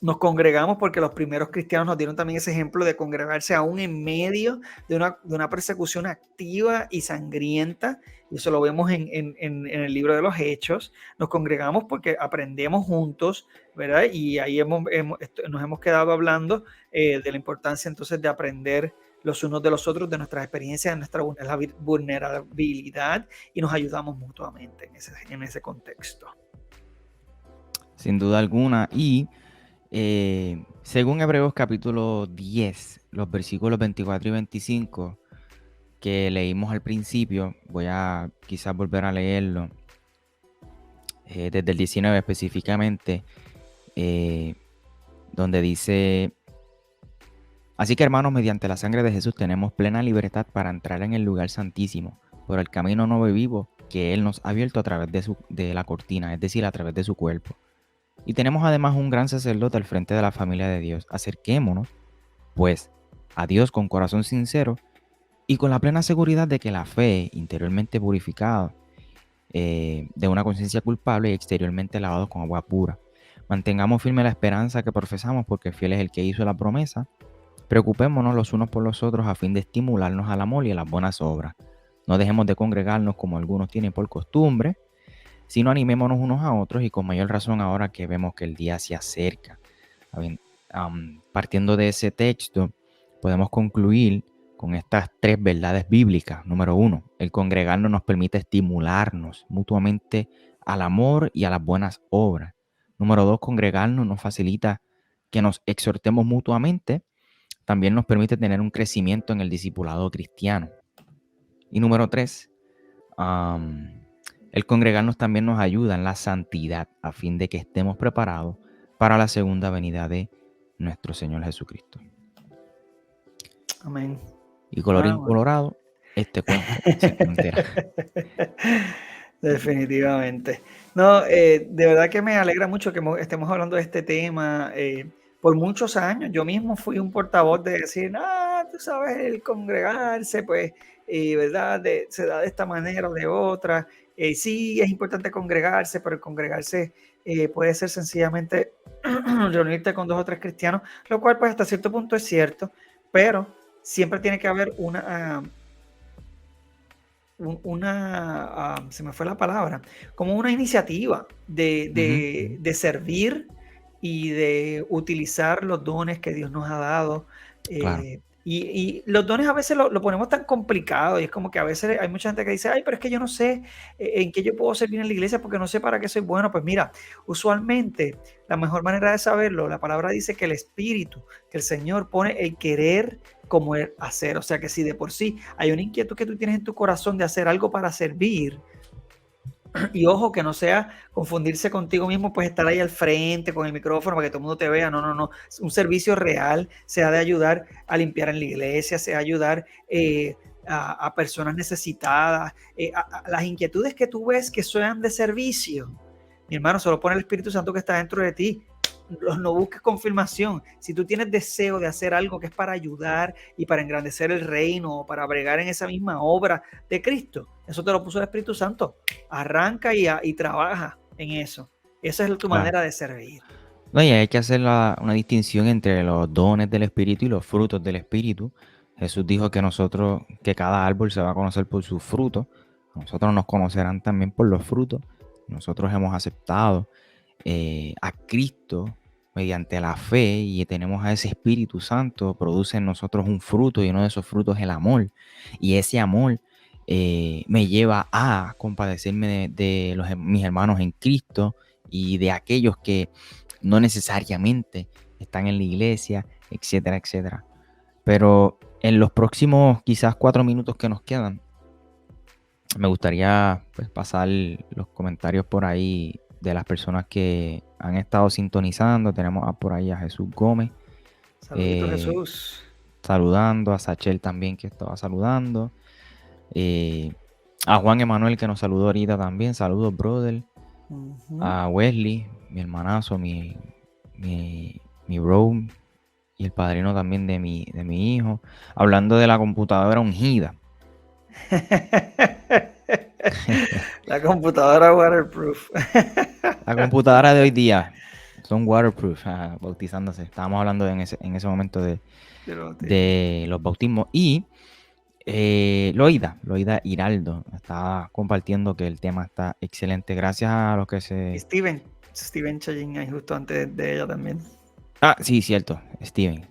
Nos congregamos porque los primeros cristianos nos dieron también ese ejemplo de congregarse aún en medio de una persecución activa y sangrienta. Y eso lo vemos en el libro de los Hechos. Nos congregamos porque aprendemos juntos, ¿verdad? Y ahí nos hemos quedado hablando de la importancia entonces de aprender los unos de los otros, de nuestras experiencias, de nuestra vulnerabilidad, y nos ayudamos mutuamente en ese contexto. Sin duda alguna. Y según Hebreos capítulo 10, los versículos 24 y 25 que leímos al principio, voy a quizás volver a leerlo, desde el 19 específicamente, donde dice: así que, hermanos, mediante la sangre de Jesús tenemos plena libertad para entrar en el lugar santísimo, por el camino nuevo y vivo que Él nos ha abierto a través de la cortina, es decir, a través de su cuerpo. Y tenemos además un gran sacerdote al frente de la familia de Dios. Acerquémonos, pues, a Dios con corazón sincero y con la plena seguridad de que la fe, interiormente purificada, de una conciencia culpable y exteriormente lavado con agua pura. Mantengamos firme la esperanza que profesamos, porque fiel es el que hizo la promesa. Preocupémonos los unos por los otros a fin de estimularnos al amor y a las buenas obras. No dejemos de congregarnos como algunos tienen por costumbre, sino animémonos unos a otros, y con mayor razón ahora que vemos que el día se acerca. Partiendo de ese texto, podemos concluir con estas tres verdades bíblicas. Número 1, el congregarnos nos permite estimularnos mutuamente al amor y a las buenas obras. Número 2, congregarnos nos facilita que nos exhortemos mutuamente. También nos permite tener un crecimiento en el discipulado cristiano. Y número 3, el congregarnos también nos ayuda en la santidad, a fin de que estemos preparados para la segunda venida de nuestro Señor Jesucristo. Amén. Y colorín colorado, este cuento se entera. Definitivamente. No, de verdad que me alegra mucho que estemos hablando de este tema. Por muchos años yo mismo fui un portavoz de decir, tú sabes, el congregarse, pues, ¿verdad? Se da de esta manera o de otra. Sí, es importante congregarse, pero el congregarse puede ser sencillamente reunirte con 2 o 3 cristianos, lo cual pues hasta cierto punto es cierto, pero siempre tiene que haber se me fue la palabra, como una iniciativa de servir y de utilizar los dones que Dios nos ha dado. Claro. Y los dones a veces lo ponemos tan complicado, y es como que a veces hay mucha gente que dice, pero es que yo no sé en qué yo puedo servir en la iglesia porque no sé para qué soy bueno. Pues mira, usualmente la mejor manera de saberlo, la palabra dice que el Espíritu, que el Señor pone el querer como el hacer. O sea que si de por sí hay una inquietud que tú tienes en tu corazón de hacer algo para servir, Y ojo, que no sea confundirse contigo mismo, pues estar ahí al frente con el micrófono para que todo el mundo te vea. No, no, no. Un servicio real, sea de ayudar a limpiar en la iglesia, sea ayudar a personas necesitadas, las inquietudes que tú ves que sean de servicio. Mi hermano, solo pone el Espíritu Santo que está dentro de ti. No busques confirmación. Si tú tienes deseo de hacer algo que es para ayudar y para engrandecer el reino o para bregar en esa misma obra de Cristo, eso te lo puso el Espíritu Santo. Arranca y trabaja en eso. Esa es tu manera de servir. No, y hay que hacer una distinción entre los dones del Espíritu y los frutos del Espíritu. Jesús dijo que cada árbol se va a conocer por sus frutos. Nosotros nos conocerán también por los frutos. Nosotros hemos aceptado a Cristo mediante la fe y tenemos a ese Espíritu Santo, produce en nosotros un fruto y uno de esos frutos es el amor. Y ese amor me lleva a compadecerme de mis hermanos en Cristo y de aquellos que no necesariamente están en la iglesia, etcétera, etcétera. Pero en los próximos quizás 4 minutos que nos quedan, me gustaría pues, pasar los comentarios por ahí de las personas que han estado sintonizando. Tenemos por ahí a Jesús Gómez. Saluditos, Jesús. Saludando, a Sachel también que estaba saludando. A Juan Emanuel que nos saludó ahorita también. Saludos, brother. A Wesley, mi hermanazo, mi bro y el padrino también de mi hijo. Hablando de la computadora ungida. La computadora waterproof. La computadora de hoy día son waterproof, bautizándose. Estábamos hablando en ese momento de los bautismos. Y Loida Hiraldo estaba compartiendo que el tema está excelente. Gracias a los que Steven Chayín ahí justo antes de ella también. Ah, sí, cierto, Steven,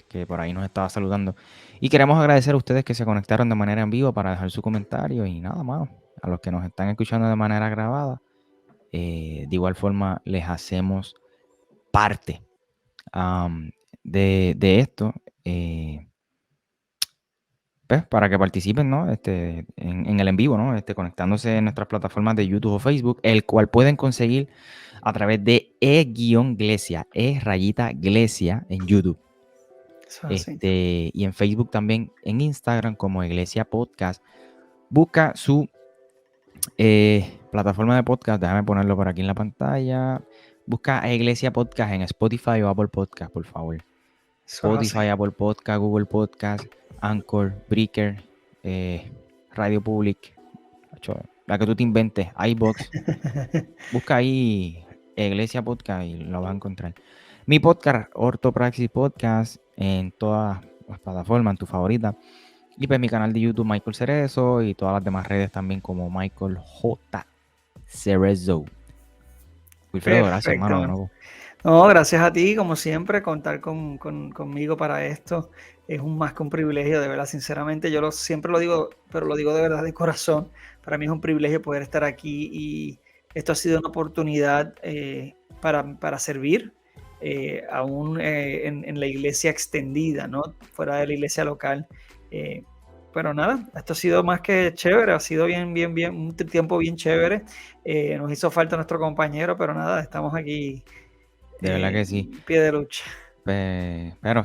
que por ahí nos estaba saludando. Y queremos agradecer a ustedes que se conectaron de manera en vivo para dejar su comentario y nada más. A los que nos están escuchando de manera grabada, de igual forma les hacemos parte de esto. Pues, para que participen, ¿no? En el en vivo, ¿no? Conectándose en nuestras plataformas de YouTube o Facebook, el cual pueden conseguir a través de e-Glesia, e-Glesia en YouTube. Y en Facebook también, en Instagram como Iglesia Podcast. Busca su plataforma de podcast, déjame ponerlo por aquí en la pantalla. Busca a Iglesia Podcast en Spotify o Apple Podcast, por favor. Spotify, Apple Podcast, Google Podcast, Anchor, Breaker, Radio Public, la que tú te inventes, iBox. Busca ahí Iglesia Podcast y lo vas a encontrar. Mi podcast, Ortopraxis Podcast, en todas las plataformas, en tu favorita. Y pues mi canal de YouTube, Michael Cerezo, y todas las demás redes también como Michael J. Cerezo. Wilfredo, gracias, hermano, de nuevo. No, gracias a ti, como siempre, contar conmigo para esto es más que un privilegio, de verdad, sinceramente, siempre lo digo, pero lo digo de verdad de corazón. Para mí es un privilegio poder estar aquí y esto ha sido una oportunidad para servir, aún en la iglesia extendida, ¿no? Fuera de la iglesia local. Pero nada, esto ha sido más que chévere, ha sido bien, un tiempo bien chévere. Nos hizo falta nuestro compañero, pero nada, estamos aquí. De verdad que sí. Pie de lucha. Pero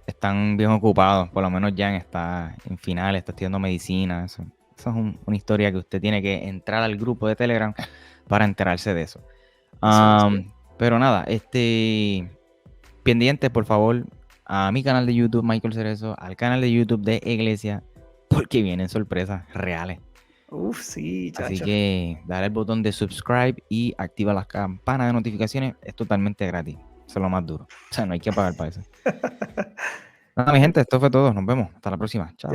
están bien ocupados, por lo menos Jan está en final, está estudiando medicina. Eso es una historia que usted tiene que entrar al grupo de Telegram para enterarse de eso. Pero nada, pendientes, por favor, a mi canal de YouTube, Michael Cerezo, al canal de YouTube de Iglesia, porque vienen sorpresas reales. Sí, chacho. Así que dale el botón de subscribe y activa las campanas de notificaciones. Es totalmente gratis. Eso es lo más duro. O sea, no hay que pagar para eso. Nada, mi gente, esto fue todo. Nos vemos. Hasta la próxima. Chao.